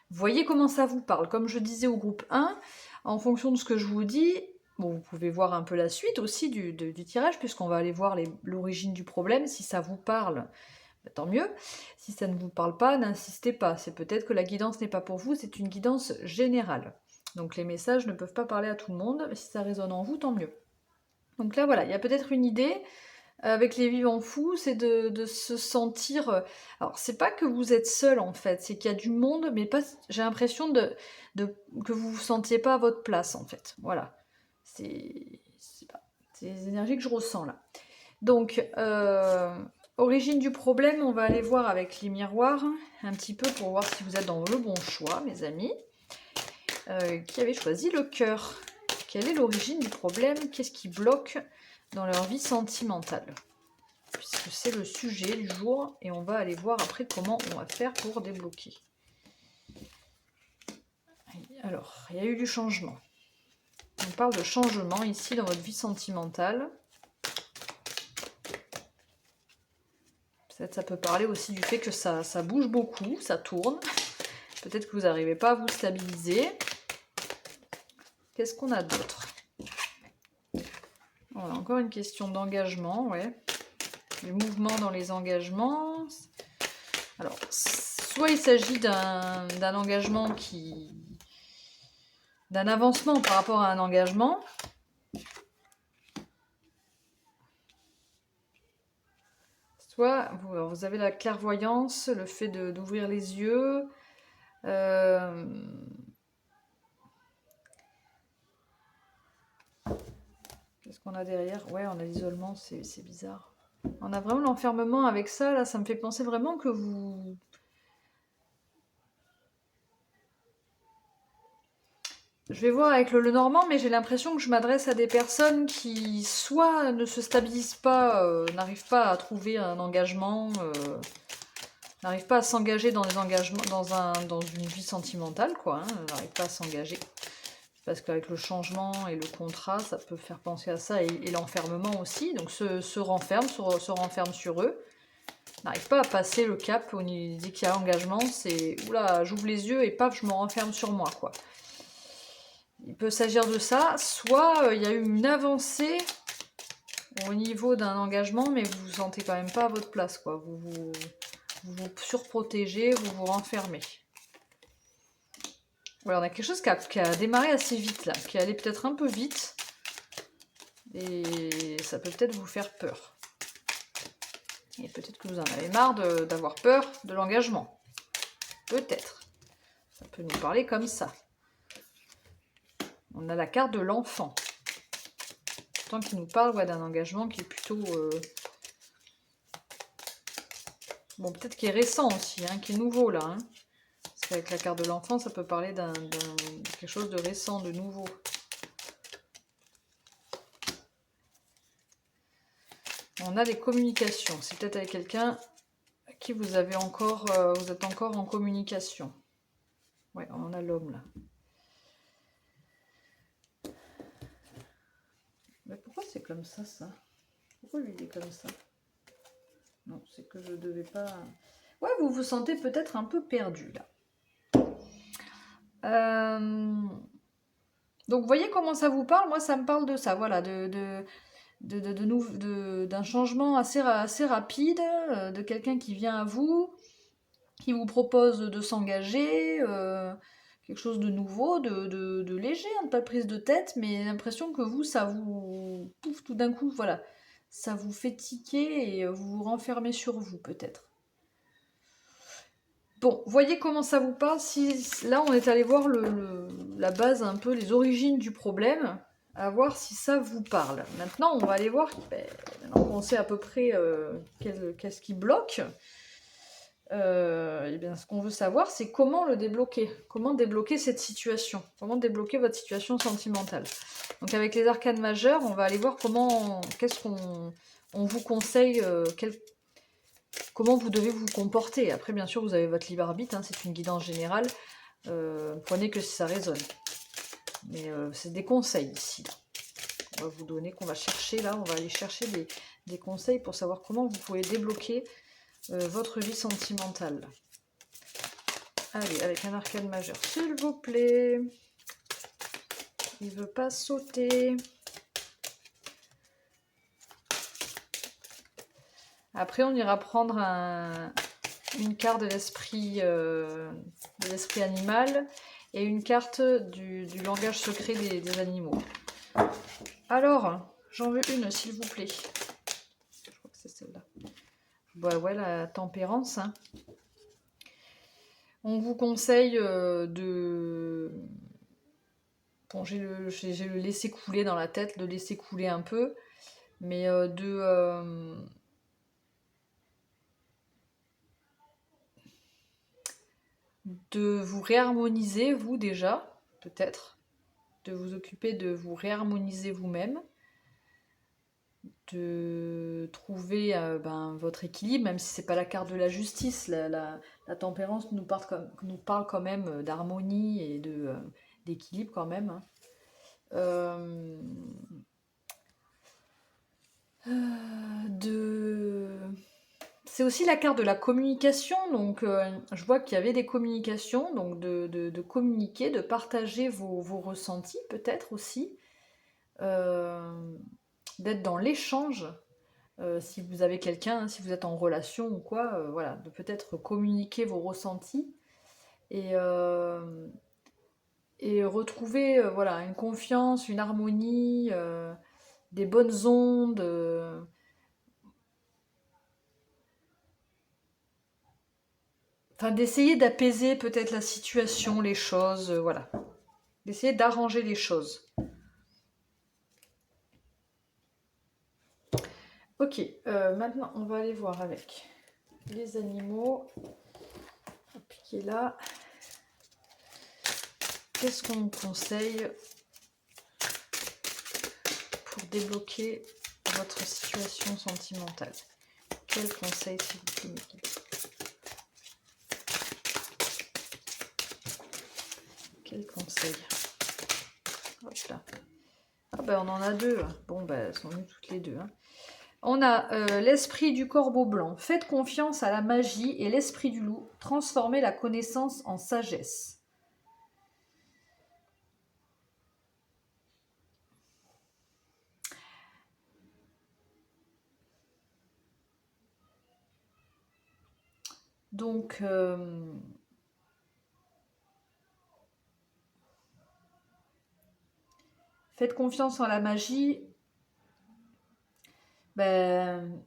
Voyez comment ça vous parle. Comme je disais au groupe 1, en fonction de ce que je vous dis, bon, vous pouvez voir un peu la suite aussi du tirage, puisqu'on va aller voir l'origine du problème. Si ça vous parle, tant mieux. Si ça ne vous parle pas, n'insistez pas. C'est peut-être que la guidance n'est pas pour vous, c'est une guidance générale. Donc les messages ne peuvent pas parler à tout le monde, mais si ça résonne en vous, tant mieux. Donc là, voilà, il y a peut-être une idée avec les vivants fous, c'est de se sentir... Alors, c'est pas que vous êtes seul, en fait, c'est qu'il y a du monde, mais pas. J'ai l'impression que vous vous sentiez pas à votre place, en fait. Voilà. C'est les énergies que je ressens, là. Donc, origine du problème, on va aller voir avec les miroirs, un petit peu, pour voir si vous êtes dans le bon choix, mes amis. Qui avait choisi le cœur? Quelle est l'origine du problème? Qu'est-ce qui bloque dans leur vie sentimentale? Puisque c'est le sujet du jour, et on va aller voir après comment on va faire pour débloquer. Alors, il y a eu du changement. On parle de changement ici dans votre vie sentimentale. Peut-être ça peut parler aussi du fait que ça bouge beaucoup, ça tourne. Peut-être que vous n'arrivez pas à vous stabiliser. Qu'est-ce qu'on a d'autre? Voilà, encore une question d'engagement, ouais. Les mouvements dans les engagements. Alors, soit il s'agit d'un engagement d'un avancement par rapport à un engagement. Soit vous avez la clairvoyance, le fait d'ouvrir les yeux. Qu'est-ce qu'on a derrière? Ouais, on a l'isolement, c'est bizarre. On a vraiment l'enfermement avec ça, là, ça me fait penser vraiment que vous... Je vais voir avec le normand, mais j'ai l'impression que je m'adresse à des personnes qui soit ne se stabilisent pas, n'arrivent pas à trouver un engagement, n'arrivent pas à s'engager dans des engagements, dans une vie sentimentale, quoi, hein, n'arrivent pas à s'engager. Parce qu'avec le changement et le contrat, ça peut faire penser à ça, et l'enfermement aussi. Donc se renferme sur eux. N'arrive pas à passer le cap, dès qu'il y a engagement, c'est oula, j'ouvre les yeux et paf, je me renferme sur moi, quoi. Il peut s'agir de ça, soit il y a eu une avancée au niveau d'un engagement, mais vous vous sentez quand même pas à votre place, quoi. Vous vous surprotégez, vous vous renfermez. Voilà, on a quelque chose qui a démarré assez vite, là, qui allait peut-être un peu vite, et ça peut peut-être vous faire peur. Et peut-être que vous en avez marre d'avoir peur de l'engagement. Peut-être. Ça peut nous parler comme ça. On a la carte de l'enfant. Tant qu'il nous parle d'un engagement qui est plutôt... Bon, peut-être qui est récent aussi, hein, qui est nouveau là. Hein. Parce qu'avec la carte de l'enfant, ça peut parler de quelque chose de récent, de nouveau. On a des communications. C'est peut-être avec quelqu'un à qui vous êtes encore en communication. Ouais, on a l'homme là. Mais pourquoi c'est comme ça? Pourquoi lui il est comme ça? Non, c'est que je devais pas... Ouais, vous vous sentez peut-être un peu perdu là. Donc, vous voyez comment ça vous parle? Moi, ça me parle de ça, voilà, d'un changement assez rapide, de quelqu'un qui vient à vous, qui vous propose de s'engager, quelque chose de nouveau, de léger, hein, pas de prise de tête, mais l'impression que vous, ça vous... Pouf, tout d'un coup, voilà, ça vous fait tiquer et vous vous renfermez sur vous, peut-être. Bon, voyez comment ça vous parle. Là, on est allé voir la base, un peu les origines du problème, à voir si ça vous parle. Maintenant, on va aller voir, maintenant qu'on sait à peu près qu'est-ce qui bloque, et bien, ce qu'on veut savoir, c'est comment le débloquer. Comment débloquer cette situation. Comment débloquer votre situation sentimentale. Donc, avec les arcanes majeures, on va aller voir qu'est-ce qu'on vous conseille, comment vous devez vous comporter. Après, bien sûr, vous avez votre libre arbitre, hein, c'est une guidance générale. Prenez que si ça résonne. Mais c'est des conseils ici. Là. On va vous donner, qu'on va chercher là, on va aller chercher des conseils pour savoir comment vous pouvez débloquer votre vie sentimentale. Allez, avec un arcane majeur, s'il vous plaît. Il veut pas sauter. Après, on ira prendre une carte de l'esprit animal et une carte du langage secret des animaux. Alors, j'en veux une, s'il vous plaît. Je crois que c'est celle-là. Bah ouais, la tempérance. Hein. On vous conseille de... Bon, j'ai le laisser couler dans la tête, de laisser couler un peu, mais de vous réharmoniser, vous déjà, peut-être, de vous occuper de vous réharmoniser vous-même, de trouver votre équilibre, même si c'est pas la carte de la justice. La tempérance nous parle quand même d'harmonie et d'équilibre quand même. Hein. C'est aussi la carte de la communication, donc je vois qu'il y avait des communications, donc de communiquer, de partager vos ressentis peut-être aussi, d'être dans l'échange. Si vous avez quelqu'un, hein, si vous êtes en relation ou quoi, voilà, de peut-être communiquer vos ressentis et retrouver voilà, une confiance, une harmonie, des bonnes ondes. Enfin, d'essayer d'apaiser peut-être la situation, les choses, voilà. D'essayer d'arranger les choses. Ok, maintenant on va aller voir avec les animaux. Appliquer là. Qu'est-ce qu'on vous conseille pour débloquer votre situation sentimentale? Quel conseil, s'il vous plaît? Quel conseil? Hop là. Ah ben on en a deux. Bon ben elles sont venues toutes les deux. Hein. On a l'esprit du corbeau blanc. Faites confiance à la magie et l'esprit du loup. Transformez la connaissance en sagesse. Donc, faites confiance en la magie. Ben,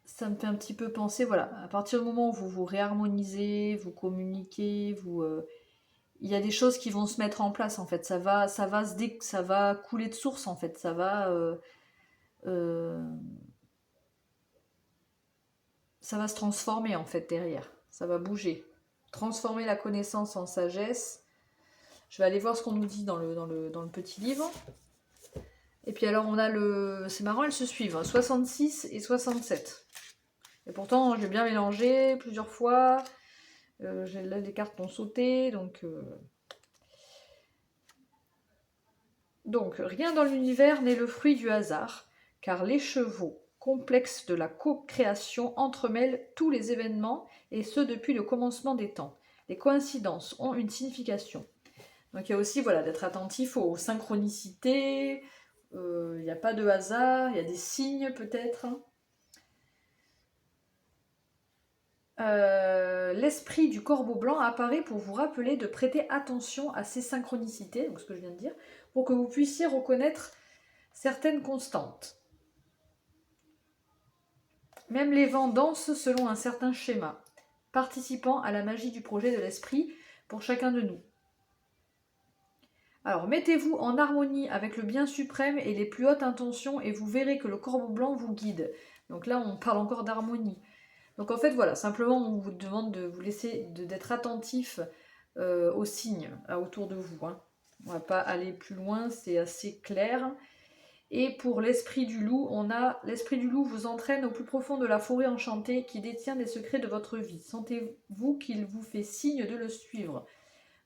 ça me fait un petit peu penser, voilà, à partir du moment où vous vous réharmonisez, vous communiquez, il y a des choses qui vont se mettre en place en fait. Ça va couler de source en fait. Ça va se transformer en fait derrière. Ça va bouger. Transformer la connaissance en sagesse. Je vais aller voir ce qu'on nous dit dans le petit livre. Et puis alors on a c'est marrant, elles se suivent, 66 et 67. Et pourtant j'ai bien mélangé plusieurs fois. Là les cartes ont sauté, donc rien dans l'univers n'est le fruit du hasard, car les chevaux complexes de la co-création entremêlent tous les événements, et ce depuis le commencement des temps. Les coïncidences ont une signification. Donc il y a aussi voilà, d'être attentif aux synchronicités, il n'y a pas de hasard, il y a des signes peut-être. L'esprit du corbeau blanc apparaît pour vous rappeler de prêter attention à ces synchronicités, donc ce que je viens de dire, pour que vous puissiez reconnaître certaines constantes. Même les vents dansent selon un certain schéma, participant à la magie du projet de l'esprit pour chacun de nous. Alors, mettez-vous en harmonie avec le bien suprême et les plus hautes intentions et vous verrez que le corbeau blanc vous guide. Donc là, on parle encore d'harmonie. Donc en fait, voilà, simplement, on vous demande de vous laisser, d'être attentif aux signes autour de vous. Hein. On ne va pas aller plus loin, c'est assez clair. Et pour l'esprit du loup, on a l'esprit du loup vous entraîne au plus profond de la forêt enchantée qui détient les secrets de votre vie. Sentez-vous qu'il vous fait signe de le suivre,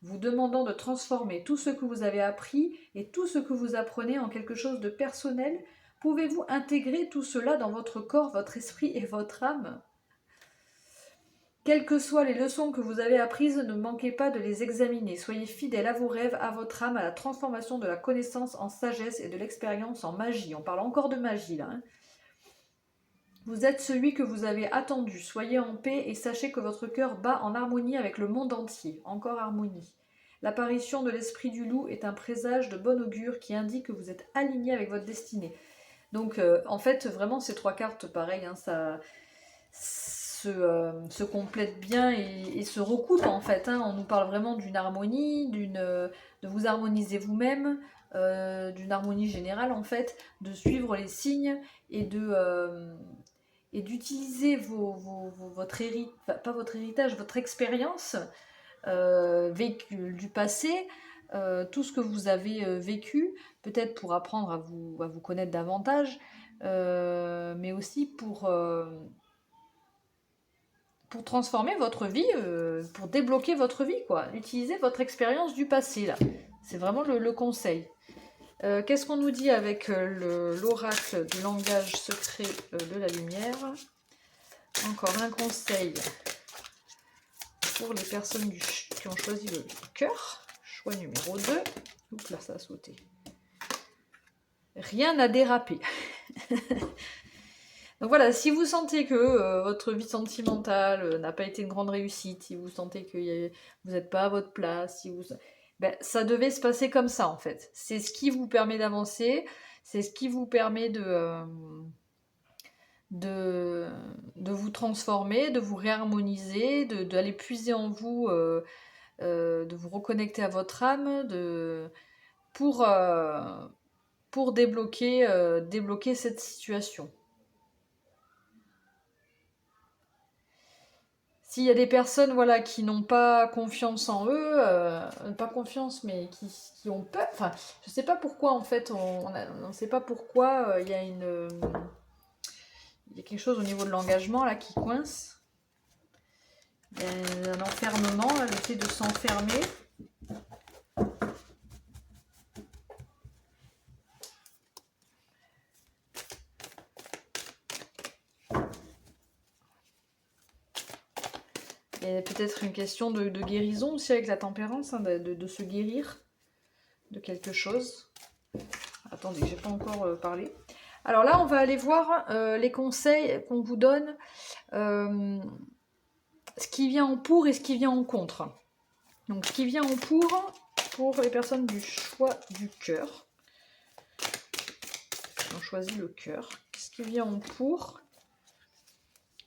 vous demandant de transformer tout ce que vous avez appris et tout ce que vous apprenez en quelque chose de personnel. Pouvez-vous intégrer tout cela dans votre corps, votre esprit et votre âme ? Quelles que soient les leçons que vous avez apprises, ne manquez pas de les examiner. Soyez fidèle à vos rêves, à votre âme, à la transformation de la connaissance en sagesse et de l'expérience en magie. On parle encore de magie là. Hein. Vous êtes celui que vous avez attendu. Soyez en paix et sachez que votre cœur bat en harmonie avec le monde entier. Encore harmonie. L'apparition de l'esprit du loup est un présage de bon augure qui indique que vous êtes aligné avec votre destinée. Donc en fait, vraiment, ces 3 cartes, pareil, hein, ça se complètent bien et se recoupent en fait. Hein. On nous parle vraiment d'une harmonie, de vous harmoniser vous-même, d'une harmonie générale en fait, de suivre les signes et d'utiliser votre pas votre héritage, votre expérience du passé, tout ce que vous avez vécu, peut-être pour apprendre à vous connaître davantage, mais aussi pour transformer votre vie, pour débloquer votre vie, quoi. Utilisez votre expérience du passé, là. C'est vraiment le conseil. Qu'est-ce qu'on nous dit avec l'oracle du langage secret de la lumière? Encore un conseil pour les personnes qui ont choisi le cœur. Choix numéro 2. Oups, là, ça a sauté. Rien n'a dérapé. Donc voilà, si vous sentez que votre vie sentimentale n'a pas été une grande réussite, si vous sentez que vous n'êtes pas à votre place, ben, ça devait se passer comme ça en fait. C'est ce qui vous permet d'avancer, c'est ce qui vous permet de vous transformer, de vous réharmoniser, d'aller puiser en vous, de vous reconnecter à votre âme, pour débloquer cette situation. S'il y a des personnes voilà, qui n'ont pas confiance en eux, pas confiance, mais qui ont peur, enfin, je ne sais pas pourquoi en fait, on ne sait pas pourquoi il y a quelque chose au niveau de l'engagement là qui coince. Il y a un enfermement, là, le fait de s'enfermer. Il y a peut-être une question de guérison aussi avec la tempérance, hein, de se guérir de quelque chose. Attendez, j'ai pas encore parlé. Alors là, on va aller voir les conseils qu'on vous donne, ce qui vient en pour et ce qui vient en contre. Donc ce qui vient en pour les personnes du choix du cœur. On choisit le cœur. Ce qui vient en pour.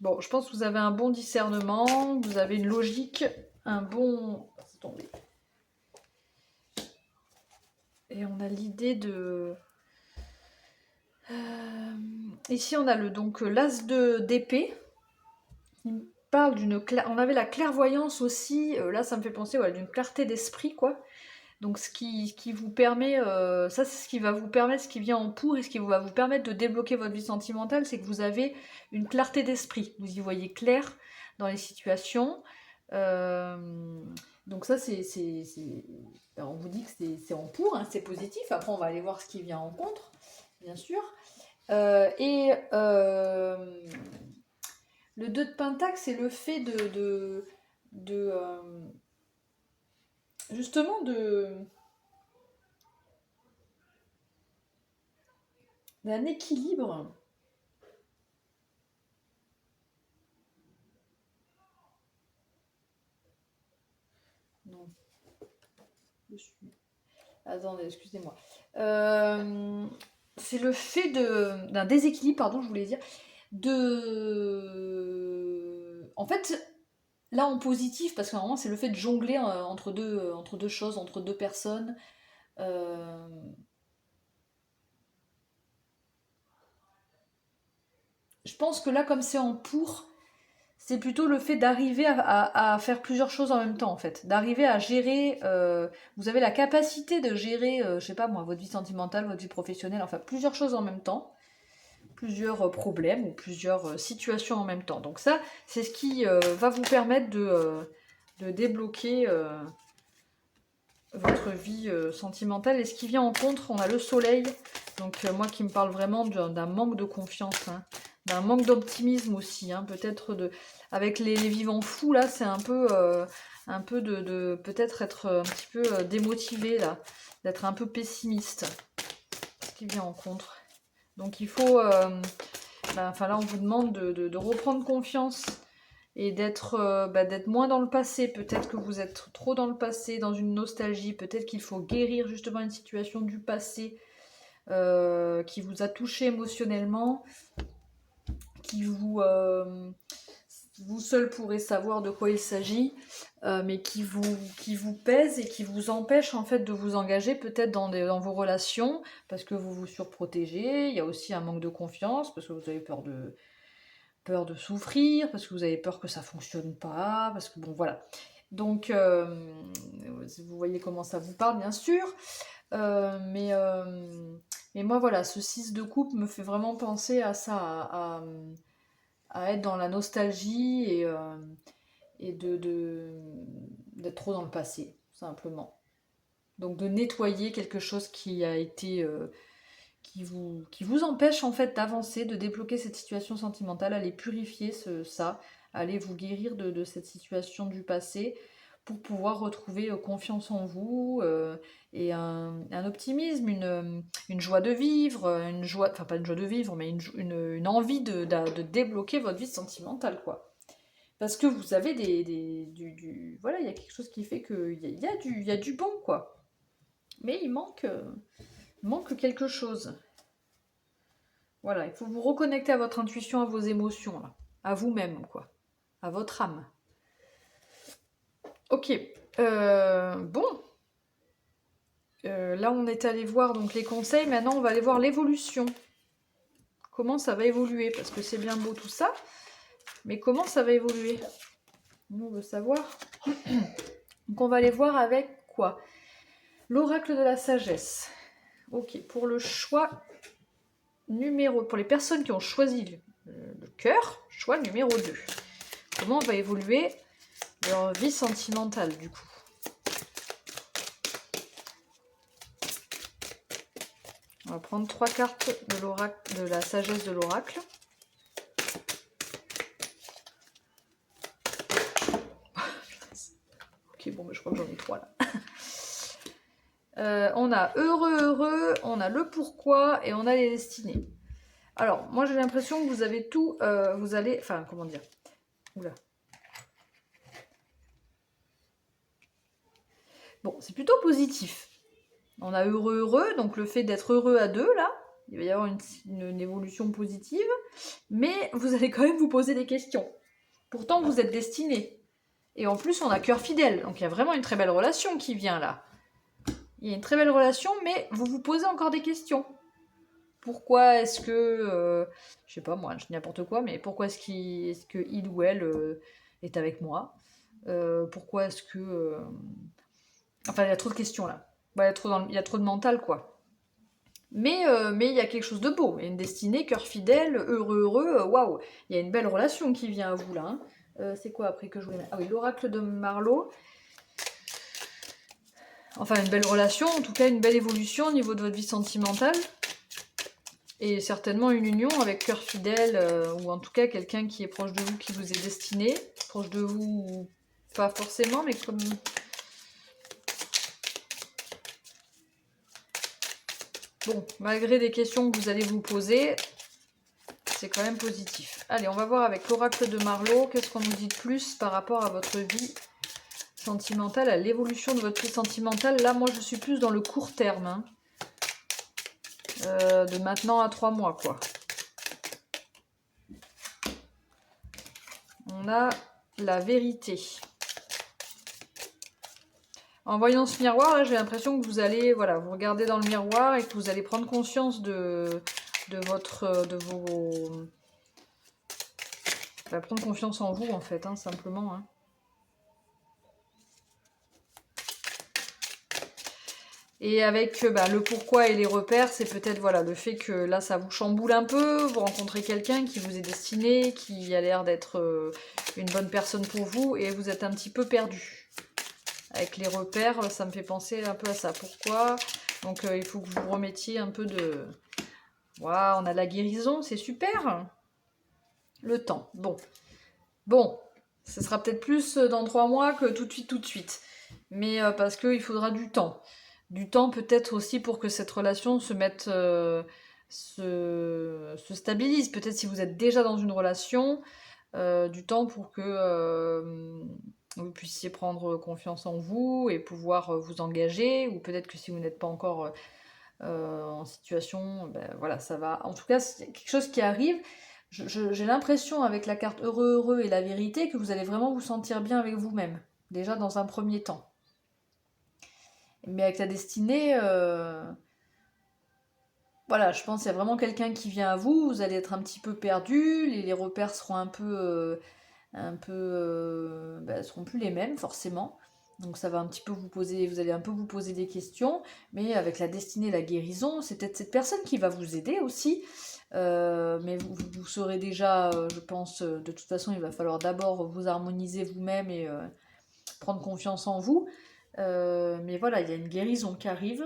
Bon, je pense que vous avez un bon discernement, vous avez une logique, un bon... Attendez. Et on a l'idée de... Ici, on a l'as d'épée. Il parle d'une... On avait la clairvoyance aussi. Là, ça me fait penser d'une clarté d'esprit, quoi. Donc, ce qui vous permet... ça, c'est ce qui va vous permettre, ce qui vient en pour et ce qui va vous permettre de débloquer votre vie sentimentale, c'est que vous avez une clarté d'esprit. Vous y voyez clair dans les situations. Donc ça, on vous dit que c'est en pour, hein, c'est positif. Après, on va aller voir ce qui vient en contre, bien sûr. Le 2 de Pentacle, c'est le fait justement d'un équilibre. Non. Attendez, excusez-moi. C'est le fait d'un déséquilibre, pardon, je voulais dire, en fait, là en positif, parce que normalement c'est le fait de jongler entre deux choses, entre deux personnes. Je pense que là, comme c'est en pour, c'est plutôt le fait d'arriver à faire plusieurs choses en même temps, en fait. D'arriver à gérer... vous avez la capacité de gérer, je sais pas moi, votre vie sentimentale, votre vie professionnelle, enfin plusieurs choses en même temps. Plusieurs problèmes ou plusieurs situations en même temps. Donc ça, c'est ce qui va vous permettre de débloquer votre vie sentimentale. Et ce qui vient en contre, on a le soleil. Donc moi qui me parle vraiment d'un manque de confiance, hein, d'un manque d'optimisme aussi. Hein, peut-être avec les vivants fous, là, c'est un peu de peut-être être un petit peu démotivé, là. D'être un peu pessimiste. Ce qui vient en contre. Donc il faut... là, on vous demande de reprendre confiance et d'être d'être moins dans le passé. Peut-être que vous êtes trop dans le passé, dans une nostalgie. Peut-être qu'il faut guérir justement une situation du passé qui vous a touché émotionnellement, qui vous seul pourrez savoir de quoi il s'agit, mais qui vous pèse et qui vous empêche en fait de vous engager peut-être dans vos relations parce que vous vous surprotégez. Il y a aussi un manque de confiance parce que vous avez peur de souffrir, parce que vous avez peur que ça fonctionne pas, parce que bon voilà. Donc vous voyez comment ça vous parle bien sûr, euh, mais, euh, mais moi voilà, ce 6 de coupe me fait vraiment penser à ça, à être dans la nostalgie et d'être trop dans le passé, simplement. Donc de nettoyer quelque chose qui a été qui vous empêche en fait d'avancer, de débloquer cette situation sentimentale, aller purifier ça, aller vous guérir de cette situation du passé pour pouvoir retrouver confiance en vous et un optimisme, une joie de vivre, une joie, enfin pas une joie de vivre, mais une envie de débloquer votre vie sentimentale, quoi. Parce que vous avez voilà, il y a quelque chose qui fait qu'il y a du bon, quoi. Mais il manque quelque chose. Voilà, il faut vous reconnecter à votre intuition, à vos émotions, là. À vous-même, quoi. À votre âme. Ok. Bon. Là, on est allé voir donc les conseils. Maintenant, on va aller voir l'évolution. Comment ça va évoluer? Parce que c'est bien beau tout ça. Mais comment ça va évoluer? On veut savoir. Donc, on va aller voir avec quoi? L'oracle de la sagesse. Ok. Pour le choix pour les personnes qui ont choisi le cœur, choix numéro 2. Comment va évoluer leur vie sentimentale, du coup? On va prendre 3 cartes de l'oracle, de la sagesse de l'oracle. Ok, bon, mais je crois que j'en ai 3 là. On a heureux, on a le pourquoi et on a les destinées. Alors, moi j'ai l'impression que vous avez tout, vous allez, enfin, comment dire? Oula. Bon, c'est plutôt positif. On a heureux, donc le fait d'être heureux à deux, là, il va y avoir une évolution positive, mais vous allez quand même vous poser des questions. Pourtant, vous êtes destiné. Et en plus, on a cœur fidèle, donc il y a vraiment une très belle relation qui vient là. Il y a une très belle relation, mais vous vous posez encore des questions. Pourquoi est-ce que, je sais pas moi, je dis n'importe quoi, mais pourquoi est-ce que il ou elle est avec moi? Pourquoi est-ce que... Enfin, il y a trop de questions là. Ouais, il y a trop de mental, quoi. Mais il y a quelque chose de beau. Il y a une destinée, cœur fidèle, heureux, waouh. Il y a une belle relation qui vient à vous là. Hein. C'est quoi après que je voulais mettre? Ah oui, l'oracle de Marlowe. Enfin, une belle relation, en tout cas une belle évolution au niveau de votre vie sentimentale. Et certainement une union avec cœur fidèle, ou en tout cas quelqu'un qui est proche de vous, qui vous est destiné. Proche de vous, pas forcément, mais comme... Bon, malgré des questions que vous allez vous poser, c'est quand même positif. Allez, on va voir avec l'oracle de Marlowe, qu'est-ce qu'on nous dit de plus par rapport à votre vie sentimentale, à l'évolution de votre vie sentimentale. Là, moi, je suis plus dans le court terme, hein. De maintenant à 3 mois, quoi. On a la vérité. En voyant ce miroir, là, j'ai l'impression que vous allez, voilà, vous regardez dans le miroir et que vous allez prendre conscience de vos... prendre confiance en vous, en fait, hein, simplement. Hein. Et avec le pourquoi et les repères, c'est peut-être voilà, le fait que là, ça vous chamboule un peu, vous rencontrez quelqu'un qui vous est destiné, qui a l'air d'être une bonne personne pour vous, et vous êtes un petit peu perdu. Avec les repères, ça me fait penser un peu à ça. Pourquoi? Donc il faut que vous remettiez un peu de... Waouh, on a la guérison, c'est super. Le temps, bon. Bon, ce sera peut-être plus dans 3 mois que tout de suite. Mais parce qu'il faudra du temps. Du temps peut-être aussi pour que cette relation se mette... se stabilise. Peut-être si vous êtes déjà dans une relation, du temps pour que vous puissiez prendre confiance en vous et pouvoir vous engager, ou peut-être que si vous n'êtes pas encore en situation, ben voilà, ça va. En tout cas, c'est quelque chose qui arrive. J'ai l'impression, avec la carte heureux, heureux et la vérité, que vous allez vraiment vous sentir bien avec vous-même, déjà dans un premier temps. Mais avec la destinée, voilà, je pense qu'il y a vraiment quelqu'un qui vient à vous, vous allez être un petit peu perdu, les repères seront seront plus les mêmes forcément. Donc ça va un petit peu vous poser, vous allez un peu vous poser des questions, mais avec la destinée, la guérison, c'est peut-être cette personne qui va vous aider aussi. Mais vous serez déjà, je pense, de toute façon, il va falloir d'abord vous harmoniser vous-même et prendre confiance en vous. Mais voilà, il y a une guérison qui arrive.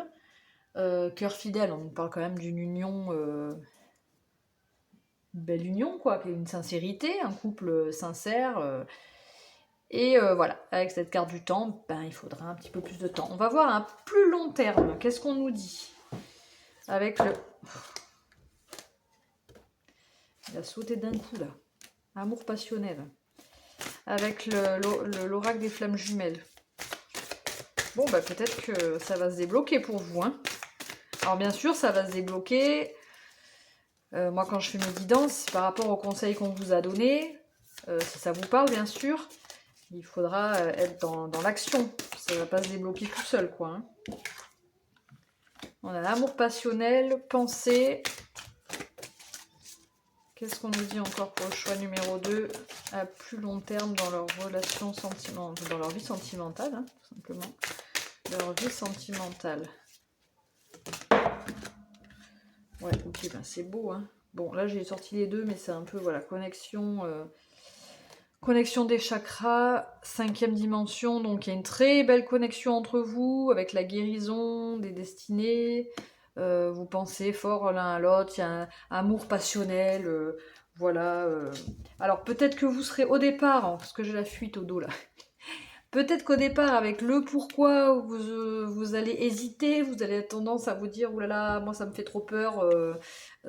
Cœur fidèle, on parle quand même d'une union, une belle union, quoi, une sincérité, un couple sincère. Et voilà, avec cette carte du temps, ben, il faudra un petit peu plus de temps. On va voir un plus long terme. Qu'est-ce qu'on nous dit? Avec le... Il a sauté d'un coup, là. Amour passionnel. Avec l'oracle des flammes jumelles. Bon, bah peut-être que ça va se débloquer pour vous. Hein. Alors bien sûr, ça va se débloquer. Moi, quand je fais mes guidances, c'est par rapport aux conseils qu'on vous a donnés. Si ça vous parle, bien sûr. Il faudra être dans l'action. Ça ne va pas se débloquer tout seul, quoi. Hein. On a l'amour passionnel, pensée. Qu'est-ce qu'on nous dit encore pour le choix numéro 2 à plus long terme dans leur relation sentimentale, dans leur vie sentimentale, hein, tout simplement. Leur vie sentimentale. Ouais, ok, ben c'est beau. Hein. Bon, là j'ai sorti les deux, mais c'est un peu, voilà, connexion des chakras, 5e dimension, donc il y a une très belle connexion entre vous, avec la guérison, des destinées, vous pensez fort l'un à l'autre, il y a un amour passionnel, voilà. Alors peut-être que vous serez au départ, hein, parce que j'ai la fuite au dos là, peut-être qu'au départ, avec le pourquoi, vous allez hésiter, vous allez avoir tendance à vous dire « Ouh là là, moi ça me fait trop peur,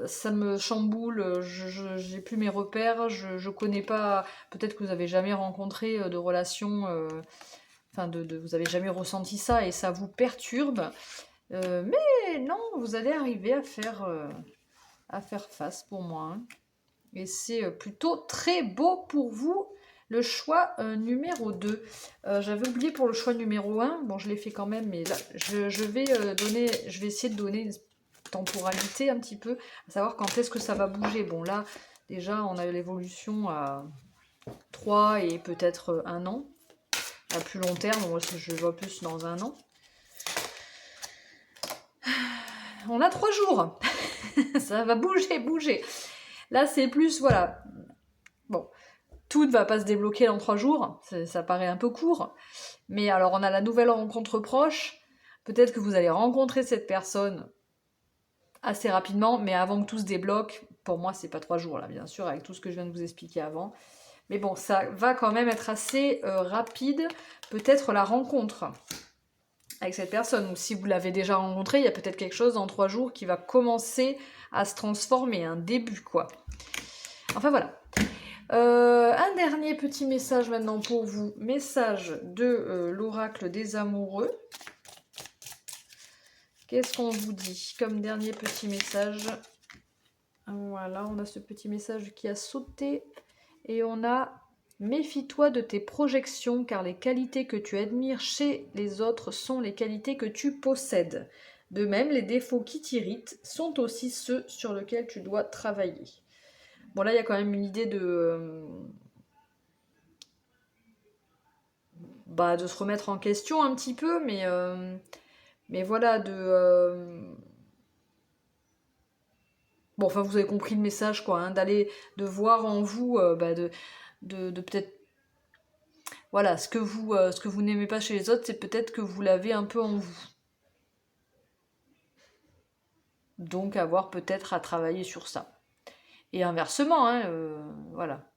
ça me chamboule, j'ai plus mes repères, je connais pas... » Peut-être que vous avez jamais rencontré de relation, vous avez jamais ressenti ça et ça vous perturbe. Mais non, vous allez arriver à faire face pour moi. Hein. Et c'est plutôt très beau pour vous. Le choix numéro 2. J'avais oublié pour le choix numéro 1. Bon, je l'ai fait quand même, mais là, je vais essayer de donner une temporalité un petit peu, à savoir quand est-ce que ça va bouger. Bon, là, déjà, on a eu l'évolution à 3 et peut-être 1 an. À plus long terme, moi, je vois plus dans 1 an. On a 3 jours. Ça va bouger. Là, c'est plus, voilà. Bon. Tout ne va pas se débloquer en 3 jours, ça paraît un peu court. Mais alors, on a la nouvelle rencontre proche. Peut-être que vous allez rencontrer cette personne assez rapidement, mais avant que tout se débloque, pour moi, c'est pas 3 jours, là, bien sûr, avec tout ce que je viens de vous expliquer avant. Mais bon, ça va quand même être assez rapide, peut-être la rencontre avec cette personne. Ou si vous l'avez déjà rencontrée, il y a peut-être quelque chose en 3 jours qui va commencer à se transformer, un début, quoi. Enfin, voilà. Un dernier petit message maintenant pour vous. Message de l'oracle des amoureux. Qu'est-ce qu'on vous dit comme dernier petit message? Voilà, on a ce petit message qui a sauté. Et on a « Méfie-toi de tes projections, car les qualités que tu admires chez les autres sont les qualités que tu possèdes. De même, les défauts qui t'irritent sont aussi ceux sur lesquels tu dois travailler. » Bon, là, il y a quand même une idée de se remettre en question un petit peu, mais voilà, bon, enfin, vous avez compris le message, quoi, hein, de voir en vous, de peut-être... Voilà, ce que vous n'aimez pas chez les autres, c'est peut-être que vous l'avez un peu en vous. Donc, avoir peut-être à travailler sur ça. Et inversement, hein, voilà.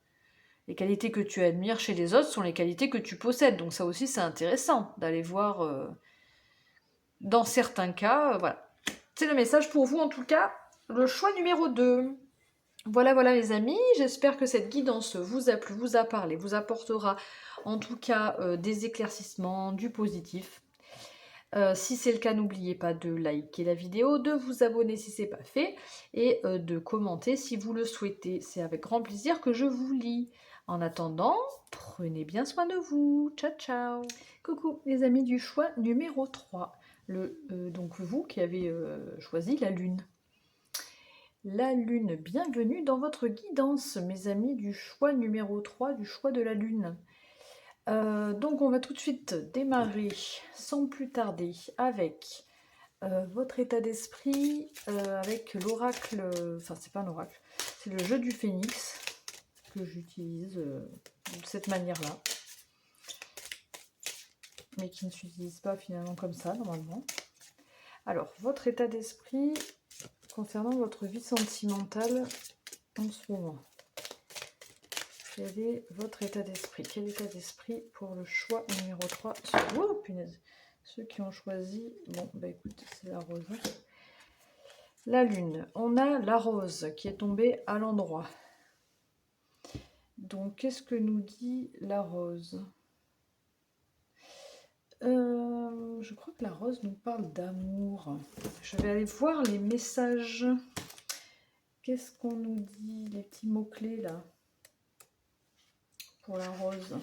Les qualités que tu admires chez les autres sont les qualités que tu possèdes. Donc ça aussi, c'est intéressant d'aller voir, dans certains cas, voilà. C'est le message pour vous, en tout cas, le choix numéro 2. Voilà, voilà les amis, j'espère que cette guidance vous a plu, vous a parlé, vous apportera en tout cas des éclaircissements, du positif. Si c'est le cas, n'oubliez pas de liker la vidéo, de vous abonner si ce n'est pas fait et de commenter si vous le souhaitez. C'est avec grand plaisir que je vous lis. En attendant, prenez bien soin de vous. Ciao, ciao. Coucou les amis du choix numéro 3. Donc vous qui avez choisi la lune. La lune, bienvenue dans votre guidance, mes amis du choix numéro 3, du choix de la lune. Donc on va tout de suite démarrer sans plus tarder avec votre état d'esprit, avec l'oracle, enfin c'est pas un oracle, c'est le jeu du phénix que j'utilise de cette manière-là, mais qui ne s'utilise pas finalement comme ça normalement. Alors, votre état d'esprit concernant votre vie sentimentale en ce moment. Quel est votre état d'esprit? Quel état d'esprit pour le choix numéro 3? Oh, punaise. Ceux qui ont choisi... Bon, bah écoute, c'est la rose. La lune. On a la rose qui est tombée à l'endroit. Donc, qu'est-ce que nous dit la rose? Je crois que la rose nous parle d'amour. Je vais aller voir les messages. Qu'est-ce qu'on nous dit? Les petits mots-clés, là, pour la rose.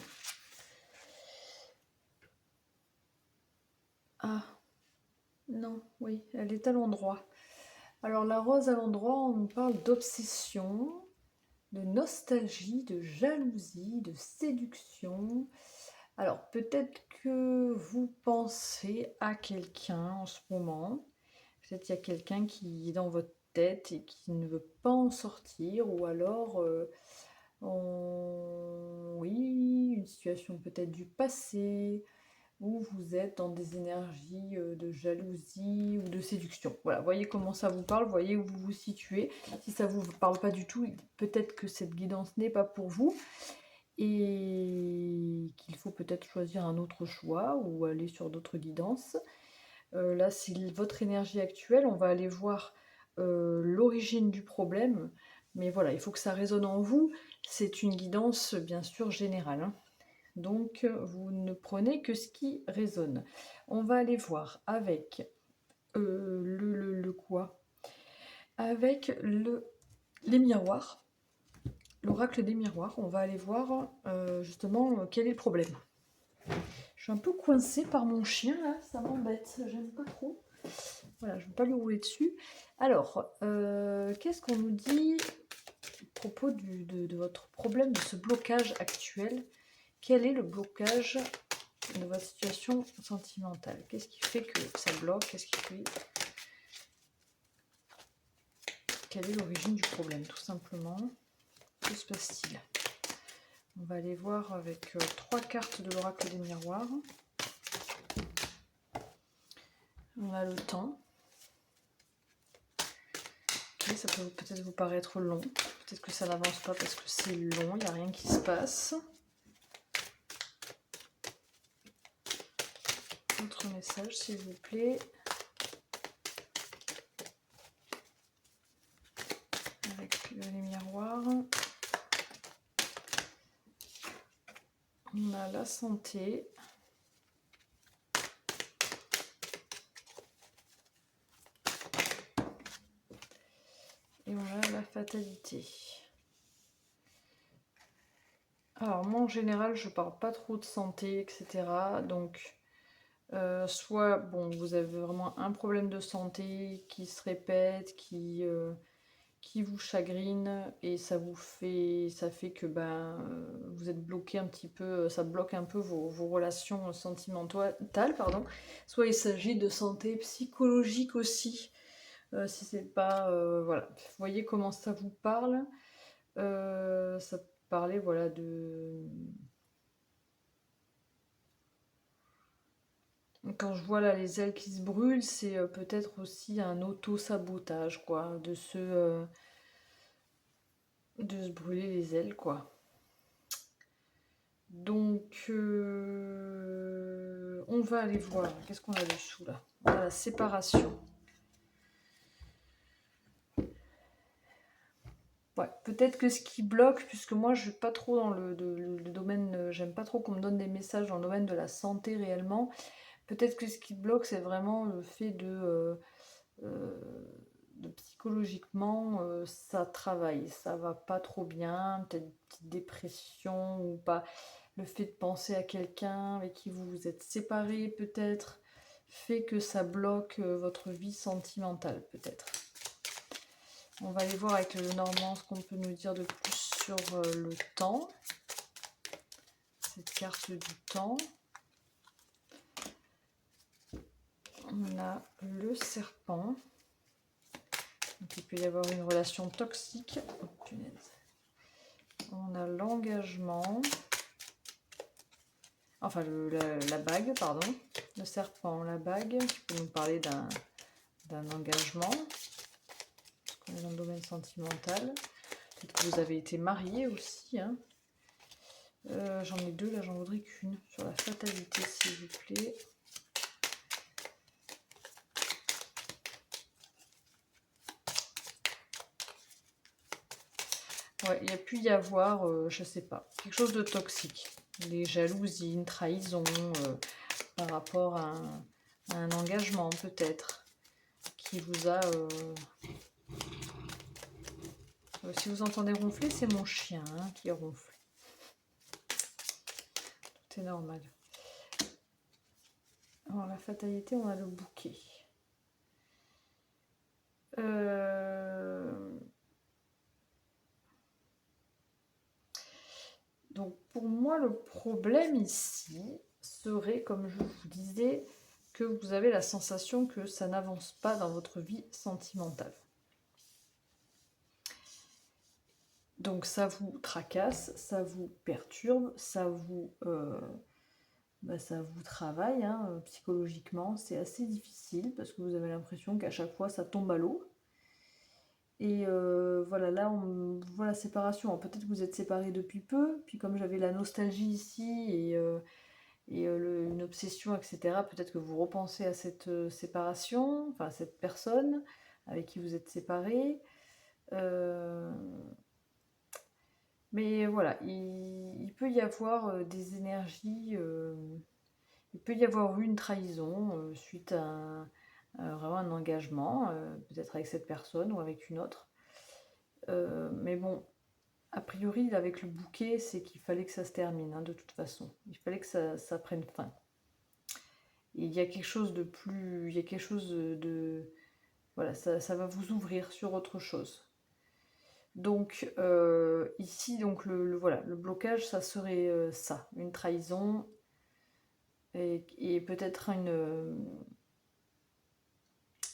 Ah, non, oui, elle est à l'endroit. Alors, la rose à l'endroit, on nous parle d'obsession, de nostalgie, de jalousie, de séduction. Alors, peut-être que vous pensez à quelqu'un en ce moment. Peut-être qu'il y a quelqu'un qui est dans votre tête et qui ne veut pas en sortir. Ou alors, oui, une situation peut-être du passé, où vous êtes dans des énergies de jalousie ou de séduction. Voilà, voyez comment ça vous parle, voyez où vous vous situez. Si ça ne vous parle pas du tout, peut-être que cette guidance n'est pas pour vous et qu'il faut peut-être choisir un autre choix ou aller sur d'autres guidances. Là, c'est votre énergie actuelle. On va aller voir l'origine du problème. Mais voilà, il faut que ça résonne en vous. C'est une guidance, bien sûr, générale, hein. Donc, vous ne prenez que ce qui résonne. On va aller voir avec le quoi? Avec les miroirs, l'oracle des miroirs. On va aller voir justement quel est le problème. Je suis un peu coincée par mon chien, là, ça m'embête, j'aime pas trop. Voilà, je ne veux pas lui rouler dessus. Alors, qu'est-ce qu'on nous dit à propos de votre problème, de ce blocage actuel? Quel est le blocage de votre situation sentimentale? Qu'est-ce qui fait que ça bloque? Qu'est-ce qui fait... Quelle est l'origine du problème, tout simplement? Que se passe-t-il? On va aller voir avec 3 cartes de l'oracle des miroirs. On a le temps. Okay, ça peut peut-être vous paraître long. Peut-être que ça n'avance pas parce que c'est long, il n'y a rien qui se passe. Autre message, s'il vous plaît. Avec les miroirs. On a la santé. Et on a la fatalité. Alors moi en général je parle pas trop de santé, etc. Donc soit bon vous avez vraiment un problème de santé qui se répète, qui vous chagrine et ça fait que vous êtes bloqué un petit peu, ça bloque un peu vos relations sentimentales, pardon. Soit il s'agit de santé psychologique aussi, si c'est pas voilà. Vous voyez comment ça vous parle. Ça parlait voilà de... Quand je vois là les ailes qui se brûlent, c'est peut-être aussi un auto-sabotage, quoi, de se brûler les ailes, quoi. Donc, on va aller voir. Qu'est-ce qu'on a dessous, là? On a la séparation. Ouais, peut-être que ce qui bloque, puisque moi je suis pas trop dans le domaine, j'aime pas trop qu'on me donne des messages dans le domaine de la santé réellement. Peut-être que ce qui bloque, c'est vraiment le fait de psychologiquement, ça travaille, ça va pas trop bien, peut-être une petite dépression ou pas. Le fait de penser à quelqu'un avec qui vous vous êtes séparés peut-être, fait que ça bloque votre vie sentimentale peut-être. On va aller voir avec le Normand ce qu'on peut nous dire de plus sur le temps. Cette carte du temps. On a le serpent. Donc il peut y avoir une relation toxique. Oh, punaise. On a l'engagement. Enfin, la bague, pardon. Le serpent, la bague, qui peut nous parler d'un engagement. Parce qu'on est dans le domaine sentimental. Peut-être que vous avez été marié aussi. Hein. J'en ai deux, là j'en voudrais qu'une. Sur la fatalité, s'il vous plaît. Ouais, il y a pu y avoir, je sais pas, quelque chose de toxique. Des jalousies, une trahison par rapport à un engagement peut-être qui vous a... si vous entendez ronfler, c'est mon chien hein, qui ronfle. Tout est normal. Alors la fatalité, on a le bouquet. Donc pour moi, le problème ici serait, comme je vous disais, que vous avez la sensation que ça n'avance pas dans votre vie sentimentale. Donc ça vous tracasse, ça vous perturbe, ça vous travaille hein, psychologiquement. C'est assez difficile parce que vous avez l'impression qu'à chaque fois ça tombe à l'eau. Et voilà, là on voit la séparation. Peut-être que vous êtes séparés depuis peu, puis comme j'avais la nostalgie ici et une obsession, etc., peut-être que vous repensez à cette séparation, enfin à cette personne avec qui vous êtes séparés. Mais voilà, il peut y avoir des énergies, il peut y avoir eu une trahison suite à vraiment un engagement, peut-être avec cette personne ou avec une autre. Mais bon, a priori, avec le bouquet, c'est qu'il fallait que ça se termine, hein, de toute façon. Il fallait que ça prenne fin. Et il y a quelque chose de plus... Il y a quelque chose de... Voilà, ça va vous ouvrir sur autre chose. Donc ici, donc voilà, le blocage, ça serait ça, une trahison et peut-être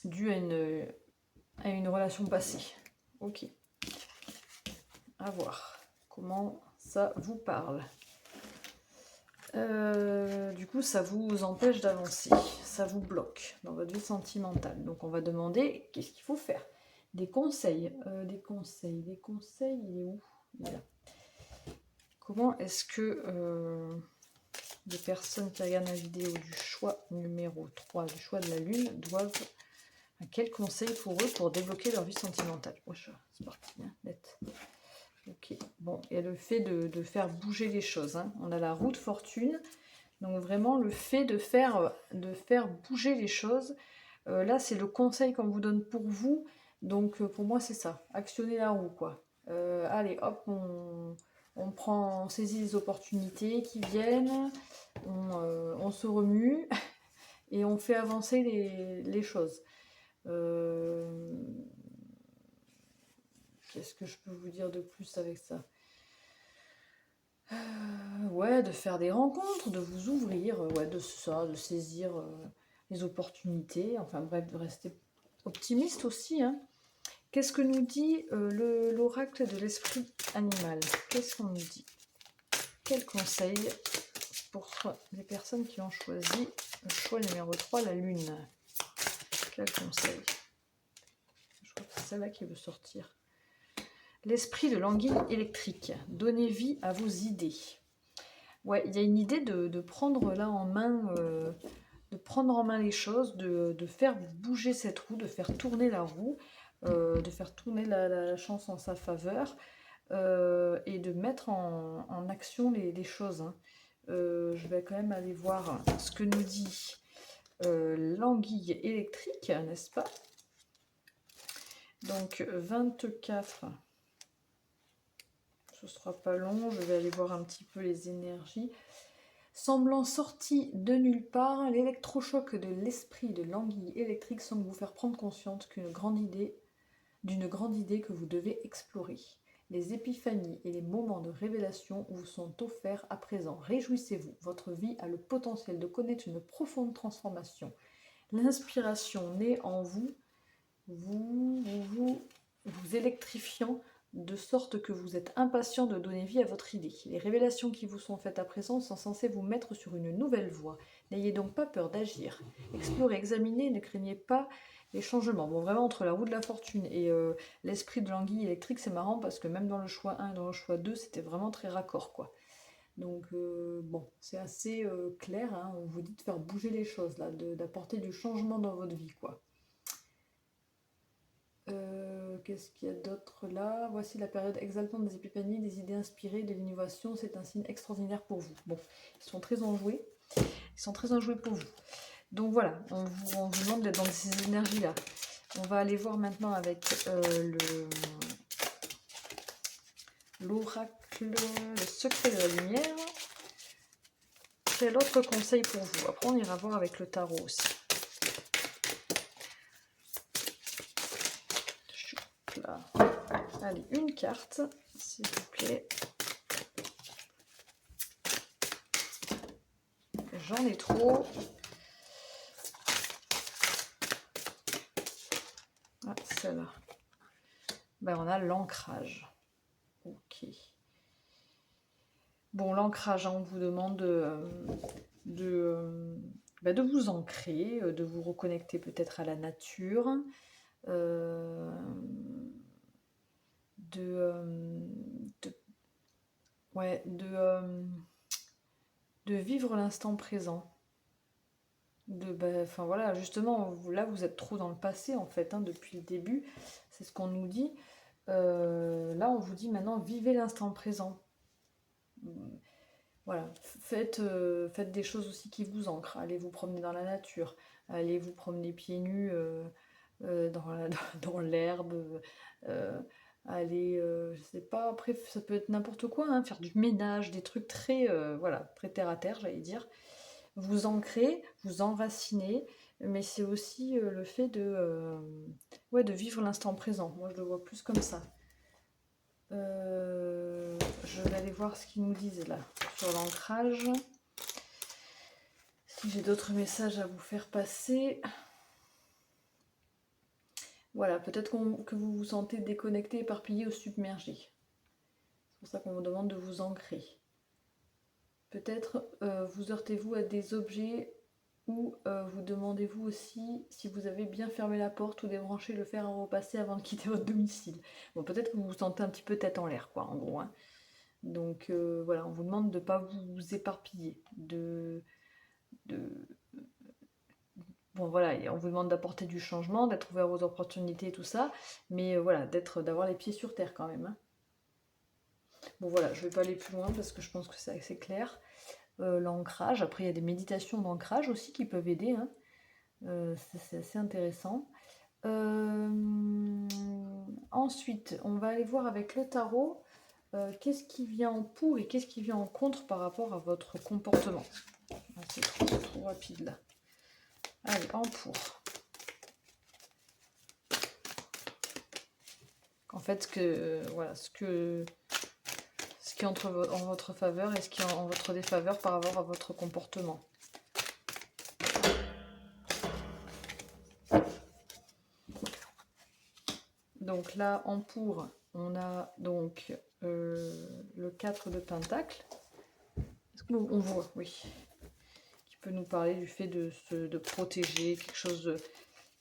due à une relation passée. Ok, à voir comment ça vous parle. Du coup, ça vous empêche d'avancer, ça vous bloque dans votre vie sentimentale. Donc on va demander qu'est-ce qu'il faut faire. Des conseils, il est où? Il est là. Comment est-ce que les personnes qui regardent la vidéo du choix numéro 3, du choix de la lune, doivent... Quel conseil pour eux pour débloquer leur vie sentimentale? Oh, c'est parti, hein, net. Ok, bon, et le fait de faire bouger les choses. Hein. On a la roue de fortune, donc vraiment le fait de faire bouger les choses. Là, c'est le conseil qu'on vous donne pour vous. Donc pour moi, c'est ça, actionner la roue, quoi. Allez, hop, on saisit les opportunités qui viennent, on se remue et on fait avancer les choses. Qu'est-ce que je peux vous dire de plus avec ça? Ouais, de faire des rencontres, de vous ouvrir, ouais, de ça, de saisir les opportunités, enfin bref, de rester optimiste aussi. Hein. Qu'est-ce que nous dit l'oracle de l'esprit animal? Qu'est-ce qu'on nous dit? Quel conseil pour les personnes qui ont choisi le choix numéro 3, la lune? Quel conseil? Je crois que c'est celle-là qui veut sortir. L'esprit de l'anguille électrique. Donnez vie à vos idées. Ouais, il y a une idée de prendre là en main, de prendre en main les choses, de faire bouger cette roue, de faire tourner la roue. de faire tourner la chance en sa faveur et de mettre en action les choses. Hein. Je vais quand même aller voir ce que nous dit l'anguille électrique, n'est-ce pas? Donc 24, ce sera pas long, je vais aller voir un petit peu les énergies. Semblant sorti de nulle part, l'électrochoc de l'esprit de l'anguille électrique semble vous faire prendre conscience d'une grande idée que vous devez explorer. Les épiphanies et les moments de révélation vous sont offerts à présent. Réjouissez-vous, votre vie a le potentiel de connaître une profonde transformation. L'inspiration naît en vous, vous électrifiant de sorte que vous êtes impatient de donner vie à votre idée. Les révélations qui vous sont faites à présent sont censées vous mettre sur une nouvelle voie. N'ayez donc pas peur d'agir. Explorez, examinez, ne craignez pas les changements. Bon, vraiment, entre la roue de la fortune et l'esprit de l'anguille électrique, c'est marrant parce que même dans le choix 1 et dans le choix 2, c'était vraiment très raccord, quoi. Donc, bon, c'est assez clair, hein. On vous dit de faire bouger les choses, là, d'apporter du changement dans votre vie, quoi. Qu'est-ce qu'il y a d'autre là? Voici la période exaltante des épiphanies, des idées inspirées, de l'innovation. C'est un signe extraordinaire pour vous. Bon, ils sont très enjoués. Ils sont très enjoués pour vous. Donc voilà, on vous demande d'être dans ces énergies-là. On va aller voir maintenant avec l'oracle, le secret de la lumière. Quel autre conseil pour vous? Après, on ira voir avec le tarot aussi. Là. Allez, une carte, s'il vous plaît. J'en ai trop. Ah, celle-là. Ben, on a l'ancrage. Ok. Bon, l'ancrage, on vous demande de vous ancrer, de vous reconnecter peut-être à la nature, de vivre l'instant présent. Enfin voilà, justement, là vous êtes trop dans le passé en fait, hein, depuis le début, c'est ce qu'on nous dit. Là on vous dit maintenant, vivez l'instant présent. Voilà, faites des choses aussi qui vous ancrent. Allez vous promener dans la nature, allez vous promener pieds nus dans l'herbe, allez, je sais pas, après ça peut être n'importe quoi, hein, faire du ménage, des trucs très, voilà, très terre à terre, j'allais dire. Vous ancrez, vous enracinez, mais c'est aussi le fait de vivre l'instant présent. Moi, je le vois plus comme ça. Je vais aller voir ce qu'ils nous disent là sur l'ancrage. Si j'ai d'autres messages à vous faire passer. Voilà, peut-être que vous vous sentez déconnecté, éparpillé ou submergé. C'est pour ça qu'on vous demande de vous ancrer. Peut-être vous heurtez-vous à des objets ou vous demandez-vous aussi si vous avez bien fermé la porte ou débranché le fer à repasser avant de quitter votre domicile. Bon, peut-être que vous vous sentez un petit peu tête en l'air, quoi, en gros. Hein. Donc voilà, on vous demande de ne pas vous éparpiller, Bon voilà, on vous demande d'apporter du changement, d'être ouvert aux opportunités et tout ça, mais voilà, d'avoir les pieds sur terre quand même. Hein. Bon voilà, je ne vais pas aller plus loin parce que je pense que c'est assez clair. L'ancrage, après il y a des méditations d'ancrage aussi qui peuvent aider, hein. C'est assez intéressant. Ensuite, on va aller voir avec le tarot qu'est-ce qui vient en pour et qu'est-ce qui vient en contre par rapport à votre comportement. Ah, c'est trop rapide là. Allez, en pour. En fait, voilà, ce qui est en votre faveur et ce qui est en votre défaveur par rapport à votre comportement. Donc là, en pour, on a donc le 4 de Pentacle. Est-ce qu'on voit? Oui. Qui peut nous parler du fait de protéger quelque chose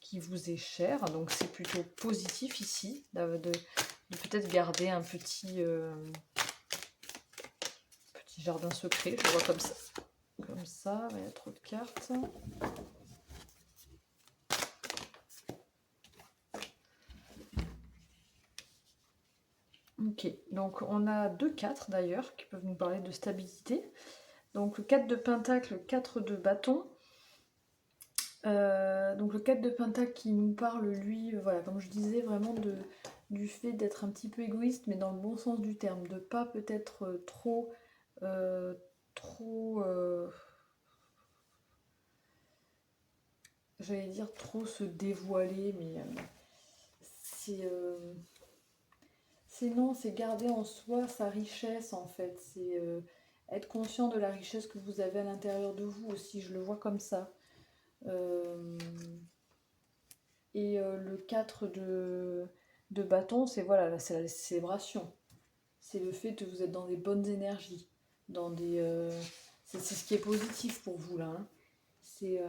qui vous est cher. Donc c'est plutôt positif ici, de peut-être garder un petit jardin secret. Je vois comme ça. Comme ça, il y a trop de cartes. Ok, donc on a 2 4 d'ailleurs qui peuvent nous parler de stabilité. Donc le 4 de pentacle, le 4 de bâton. Donc le 4 de pentacle qui nous parle, lui, voilà, comme je disais, vraiment du fait d'être un petit peu égoïste, mais dans le bon sens du terme, de pas peut-être trop, euh, trop, j'allais dire trop se dévoiler, mais c'est non, c'est garder en soi sa richesse en fait, c'est être conscient de la richesse que vous avez à l'intérieur de vous aussi, je le vois comme ça. Euh, Et le 4 de bâton, c'est voilà, c'est la célébration. C'est le fait que vous êtes dans des bonnes énergies. Dans des, c'est ce qui est positif pour vous là, hein. C'est.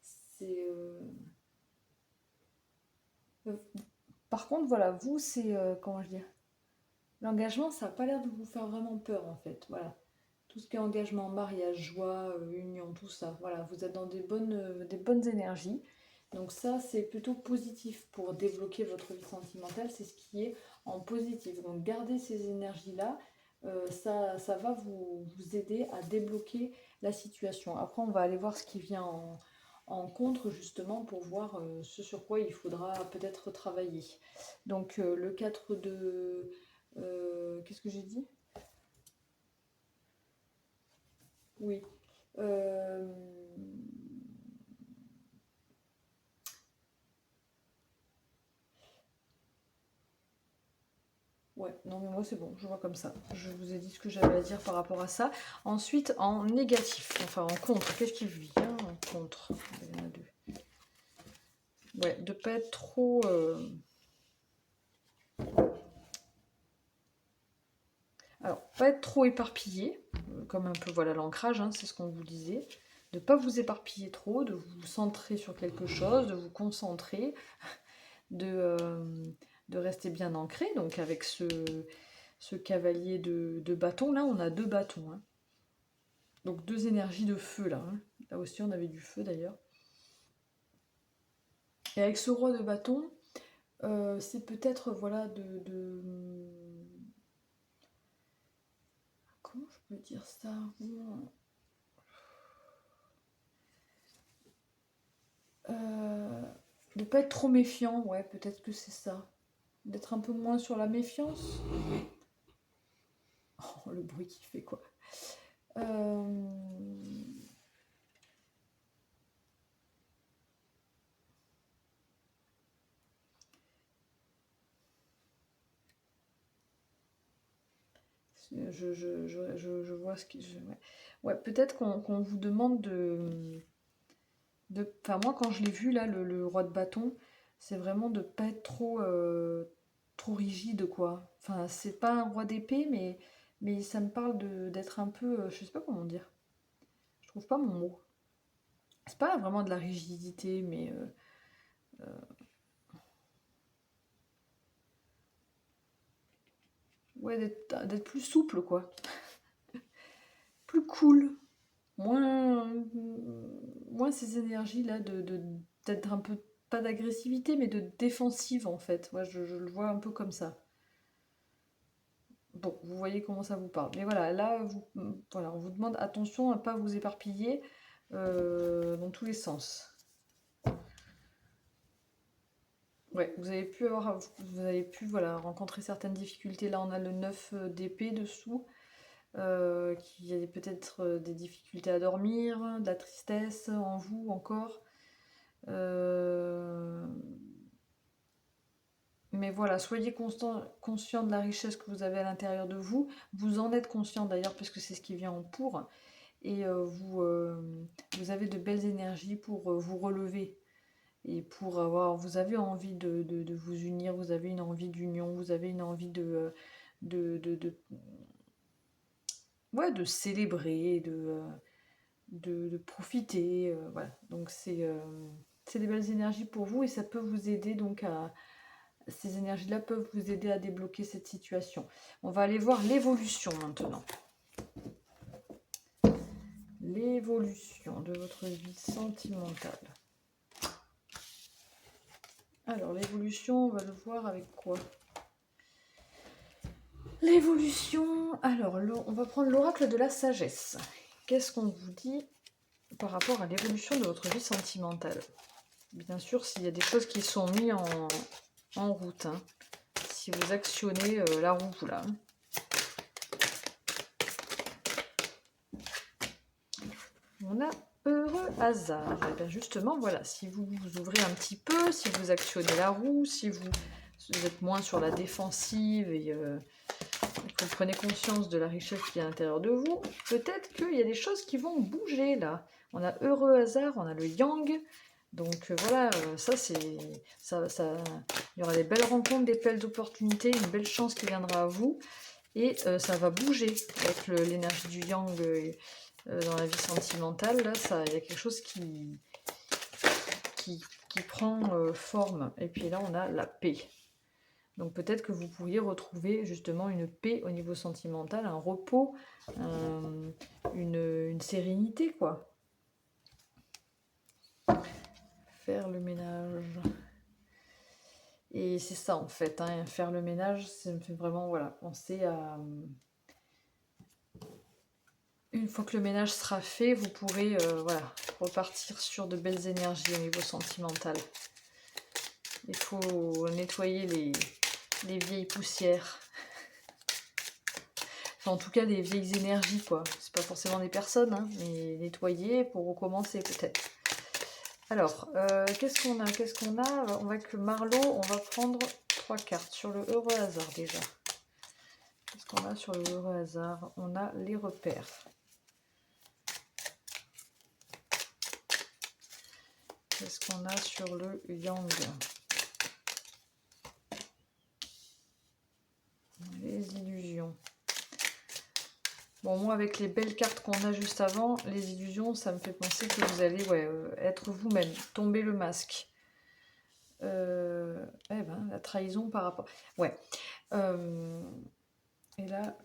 C'est euh, Par contre, voilà, vous, c'est. Comment je dis? L'engagement, ça n'a pas l'air de vous faire vraiment peur en fait. Voilà. Tout ce qui est engagement, mariage, joie, union, tout ça. Voilà, vous êtes dans des bonnes énergies. Donc ça, c'est plutôt positif pour débloquer votre vie sentimentale. C'est ce qui est en positif. Donc gardez ces énergies-là. Ça va vous aider à débloquer la situation. Après, on va aller voir ce qui vient en contre, justement, pour voir ce sur quoi il faudra peut-être travailler. Donc le 4 de... qu'est-ce que j'ai dit? Oui. Euh, Ouais, non mais moi c'est bon, je vois comme ça. Je vous ai dit ce que j'avais à dire par rapport à ça. Ensuite, en négatif, enfin en contre, qu'est-ce qui vient en contre? Il y en a deux. Ouais, de pas être trop... Alors, pas être trop éparpillé, comme un peu, voilà, l'ancrage, hein, c'est ce qu'on vous disait. De pas vous éparpiller trop, de vous centrer sur quelque chose, de vous concentrer, de, euh, de rester bien ancré. Donc avec ce cavalier de bâton, là, on a 2 bâtons, hein. Donc 2 énergies de feu, là, hein. Là aussi, on avait du feu, d'ailleurs. Et avec ce roi de bâton, c'est peut-être, voilà, comment je peux dire ça? Euh, de pas être trop méfiant, ouais, peut-être que c'est ça. D'être un peu moins sur la méfiance. Oh, le bruit qu'il fait, quoi. Euh, je vois ce que... Ouais, ouais, peut-être qu'on vous demande enfin, moi, quand je l'ai vu, là, le roi de bâton, c'est vraiment de pas être trop rigide, quoi. Enfin, c'est pas un roi d'épée, mais ça me parle d'être un peu... je sais pas comment dire. Je trouve pas mon mot. C'est pas vraiment de la rigidité, mais... ouais, d'être plus souple, quoi. Plus cool. Moins, moins ces énergies-là d'être un peu... Pas d'agressivité, mais de défensive, en fait. Ouais, je le vois un peu comme ça. Bon, vous voyez comment ça vous parle. Mais voilà, là, voilà, on vous demande attention à ne pas vous éparpiller dans tous les sens. Ouais, vous avez pu voilà, rencontrer certaines difficultés. Là, on a le 9 d'épée dessous, qui a peut-être des difficultés à dormir, de la tristesse en vous encore. Euh, Mais voilà, soyez conscient de la richesse que vous avez à l'intérieur de vous. Vous en êtes conscient d'ailleurs, parce que c'est ce qui vient en pour. Et vous avez de belles énergies pour vous relever et pour avoir, vous avez envie de vous unir, vous avez une envie d'union, vous avez une envie de, de, de- ouais, de célébrer, de profiter, voilà. Donc c'est des belles énergies pour vous et ça peut vous aider donc ces énergies-là peuvent vous aider à débloquer cette situation. On va aller voir l'évolution maintenant. L'évolution de votre vie sentimentale. Alors, l'évolution, on va le voir avec quoi? L'évolution, alors on va prendre l'oracle de la sagesse. Qu'est-ce qu'on vous dit par rapport à l'évolution de votre vie sentimentale? Bien sûr, s'il y a des choses qui sont mises en route, hein. Si vous actionnez la roue là. On a heureux hasard. Et bien justement, voilà, si vous vous ouvrez un petit peu, si vous actionnez la roue, si vous êtes moins sur la défensive et que vous prenez conscience de la richesse qui est à l'intérieur de vous, peut-être qu'il y a des choses qui vont bouger là. On a heureux hasard, on a le yang. Donc voilà, ça c'est. Il y aura des belles rencontres, des belles opportunités, une belle chance qui viendra à vous. Et ça va bouger avec l'énergie du yang dans la vie sentimentale. Là, il y a quelque chose qui prend forme. Et puis là, on a la paix. Donc peut-être que vous pourriez retrouver justement une paix au niveau sentimental, un repos, une sérénité, quoi. Faire le ménage. Et c'est ça en fait, hein, faire le ménage, ça me fait vraiment penser à... Une fois que le ménage sera fait, vous pourrez repartir sur de belles énergies au niveau sentimental. Il faut nettoyer les vieilles poussières. Enfin, en tout cas, les vieilles énergies, quoi. C'est pas forcément des personnes, hein, mais nettoyer pour recommencer peut-être. Alors, qu'est-ce qu'on a? On va avec le Marlot, on va prendre 3 cartes sur le heureux hasard déjà. Qu'est-ce qu'on a sur le heureux hasard? On a les repères. Qu'est-ce qu'on a sur le yang? Les illusions. Bon, moi, avec les belles cartes qu'on a juste avant, les illusions, ça me fait penser que vous allez être vous-même, tomber le masque. La trahison par rapport... Ouais. Et là,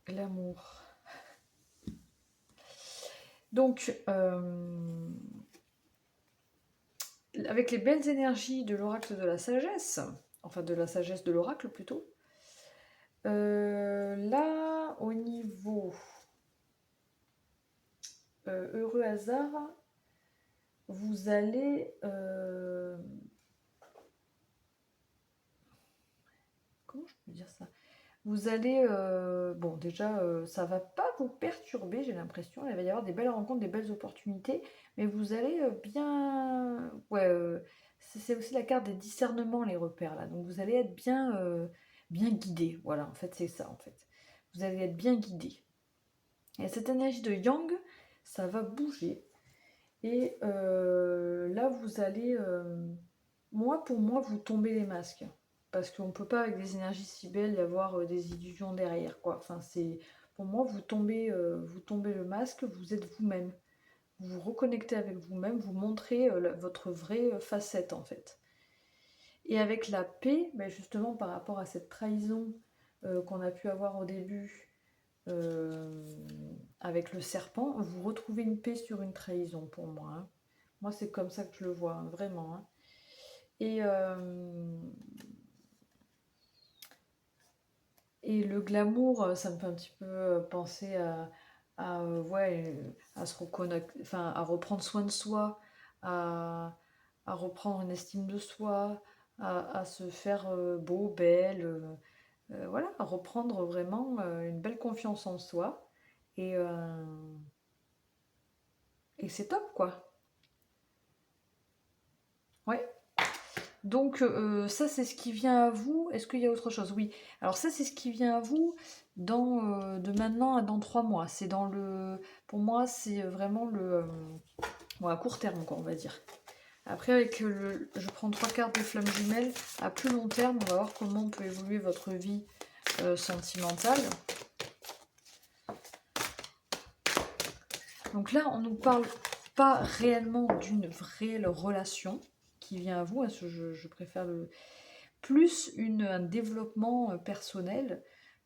l'amour. Donc, avec les belles énergies de l'oracle de la sagesse, enfin de la sagesse de l'oracle plutôt, là, au niveau heureux hasard, vous allez... comment je peux dire ça? Vous allez... bon, déjà, ça va pas vous perturber, j'ai l'impression. Il va y avoir des belles rencontres, des belles opportunités, mais vous allez bien... c'est aussi la carte des discernements, les repères, là. Donc, vous allez être bien guidé. Voilà, en fait, c'est ça, en fait. Vous allez être bien guidé. Et cette énergie de yang, ça va bouger. Et là, vous allez... pour moi, vous tombez les masques. Parce qu'on ne peut pas, avec des énergies si belles, y avoir des illusions derrière, quoi. Enfin, pour moi, vous tombez le masque, vous êtes vous-même. Vous vous reconnectez avec vous-même, vous montrez votre vraie facette, en fait. Et avec la paix, justement, par rapport à cette trahison qu'on a pu avoir au début, avec le serpent, vous retrouvez une paix sur une trahison, pour moi. Hein. Moi, c'est comme ça que je le vois, hein, vraiment. Hein. Et le glamour, ça me fait un petit peu penser à se reconnecter, enfin, à reprendre soin de soi, à reprendre une estime de soi, à se faire beau, belle, à reprendre vraiment une belle confiance en soi. Et c'est top, quoi. Ouais. Donc ça c'est ce qui vient à vous. Est-ce qu'il y a autre chose? Oui. Alors ça c'est ce qui vient à vous de maintenant à dans 3 mois. C'est pour moi c'est vraiment à court terme, quoi, on va dire. Après avec je prends 3 cartes de flammes jumelles. À plus long terme, on va voir comment peut évoluer votre vie sentimentale. Donc là on ne nous parle pas réellement d'une vraie relation qui vient à vous. Hein, je préfère plus un développement personnel,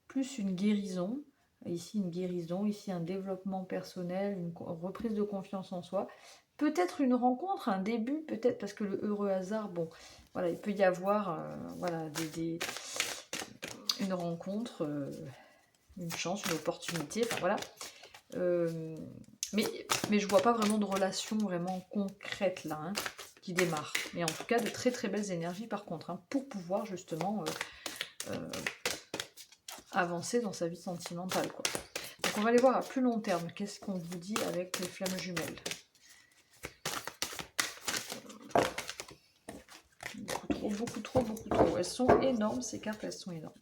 plus une guérison. Ici une guérison, ici un développement personnel, une reprise de confiance en soi. Peut-être une rencontre, un début, peut-être parce que le heureux hasard, bon, voilà, il peut y avoir une rencontre, une chance, une opportunité, enfin voilà. Mais je vois pas vraiment de relation vraiment concrète là, hein, qui démarre. Mais en tout cas, de très très belles énergies par contre, hein, pour pouvoir justement avancer dans sa vie sentimentale, quoi. Donc on va aller voir à plus long terme, qu'est-ce qu'on vous dit avec les flammes jumelles. Beaucoup trop. Elles sont énormes, ces cartes, elles sont énormes.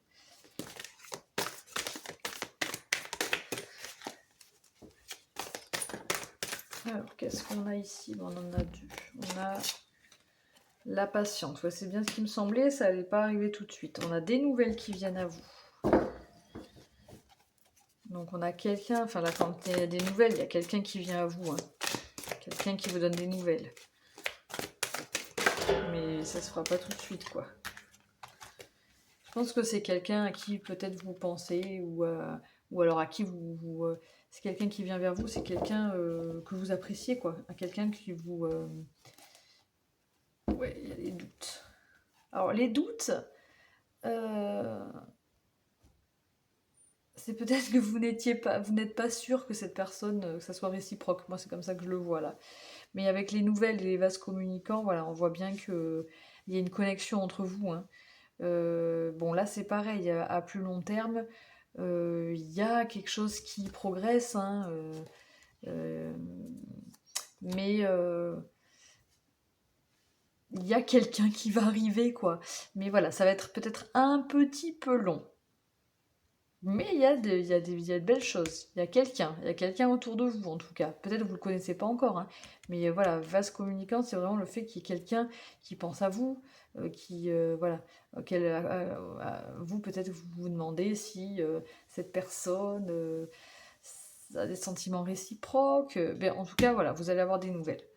Alors, qu'est-ce qu'on a ici? Bon, on en a deux. On a la patience. Ouais, c'est bien ce qui me semblait, ça n'allait pas arriver tout de suite. On a des nouvelles qui viennent à vous. Donc on a quelqu'un, enfin là quand il y a des nouvelles, il y a quelqu'un qui vient à vous. Hein. Quelqu'un qui vous donne des nouvelles. Mais ça se fera pas tout de suite, quoi. Je pense que c'est quelqu'un à qui peut-être vous pensez, ou alors à qui c'est quelqu'un qui vient vers vous, c'est quelqu'un que vous appréciez, quoi. Quelqu'un qui vous... Ouais, il y a des doutes. Alors les doutes, c'est peut-être que vous n'êtes pas sûr que cette personne, que ça soit réciproque. Moi c'est comme ça que je le vois là. Mais avec les nouvelles et les vases communicants, voilà, on voit bien qu'il y a une connexion entre vous. Hein. Bon, là, c'est pareil, à plus long terme, il y a quelque chose qui progresse, hein, mais il y a quelqu'un qui va arriver, quoi. Mais voilà, ça va être peut-être un petit peu long. Mais il y a de belles choses. Il y a quelqu'un autour de vous, en tout cas. Peut-être que vous ne le connaissez pas encore, hein. Mais voilà, vase communicant, c'est vraiment le fait qu'il y ait quelqu'un qui pense à vous, voilà, vous, peut-être, vous vous demandez si cette personne a des sentiments réciproques. Ben, en tout cas, voilà, vous allez avoir des nouvelles.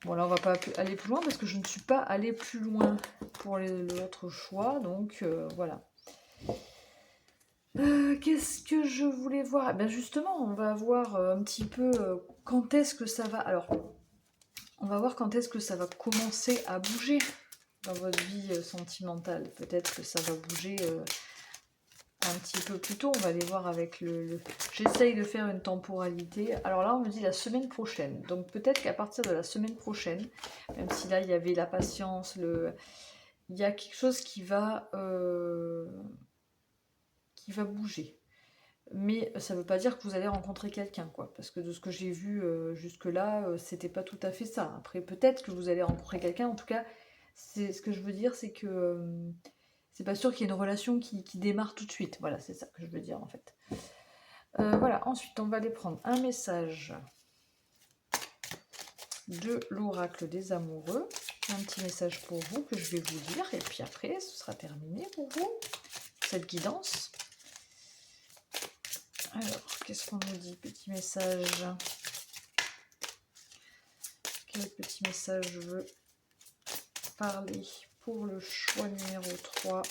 Bon, là, on va pas aller plus loin parce que je ne suis pas allée plus loin pour l'autre choix. Donc, voilà. Qu'est-ce que je voulais voir? Ben justement, on va voir un petit peu quand est-ce que ça va... Alors, on va voir quand est-ce que ça va commencer à bouger dans votre vie sentimentale. Peut-être que ça va bouger un petit peu plus tôt. On va aller voir avec J'essaye de faire une temporalité. Alors là, on me dit la semaine prochaine. Donc peut-être qu'à partir de la semaine prochaine, même si là, il y avait la patience, il y a quelque chose qui va bouger. Mais ça ne veut pas dire que vous allez rencontrer quelqu'un, quoi. Parce que de ce que j'ai vu jusque-là, c'était pas tout à fait ça. Après, peut-être que vous allez rencontrer quelqu'un. En tout cas, ce que je veux dire, c'est que c'est pas sûr qu'il y ait une relation qui démarre tout de suite. Voilà, c'est ça que je veux dire, en fait. Voilà, ensuite, on va aller prendre un message de l'oracle des amoureux. Un petit message pour vous que je vais vous lire. Et puis après, ce sera terminé pour vous, cette guidance. Alors, qu'est-ce qu'on nous dit? Petit message. Quel petit message je veux parler pour le choix numéro 3?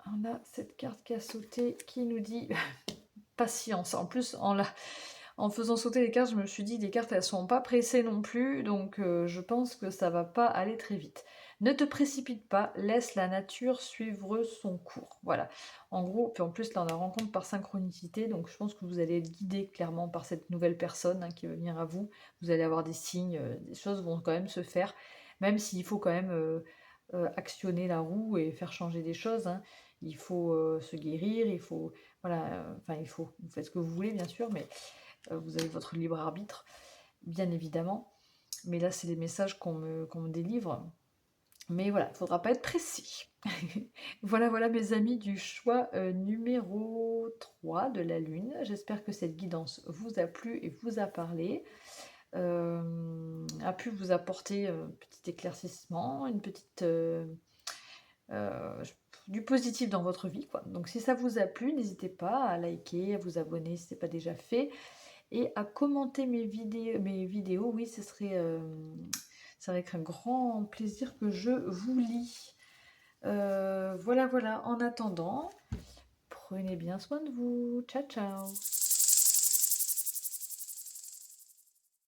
On a cette carte qui a sauté qui nous dit patience. En plus, en faisant sauter les cartes, je me suis dit les cartes elles sont pas pressées non plus, donc je pense que ça va pas aller très vite. Ne te précipite pas, laisse la nature suivre son cours. Voilà. En gros, puis en plus là on la rencontre par synchronicité, donc je pense que vous allez être guidé clairement par cette nouvelle personne qui va venir à vous. Vous allez avoir des signes, des choses vont quand même se faire, même s'il faut quand même actionner la roue et faire changer des choses. Hein. Il faut se guérir, il faut, voilà, enfin vous faites ce que vous voulez bien sûr, mais vous avez votre libre arbitre, bien évidemment. Mais là, c'est les messages qu'on me délivre. Mais voilà, il ne faudra pas être précis. Voilà mes amis du choix numéro 3 de la Lune. J'espère que cette guidance vous a plu et vous a parlé. A pu vous apporter un petit éclaircissement, une petite... du positif dans votre vie, quoi. Donc si ça vous a plu, n'hésitez pas à liker, à vous abonner si ce n'est pas déjà fait, et à commenter mes vidéos. Oui, ce serait avec un grand plaisir que je vous lis. Voilà. En attendant, prenez bien soin de vous. Ciao, ciao.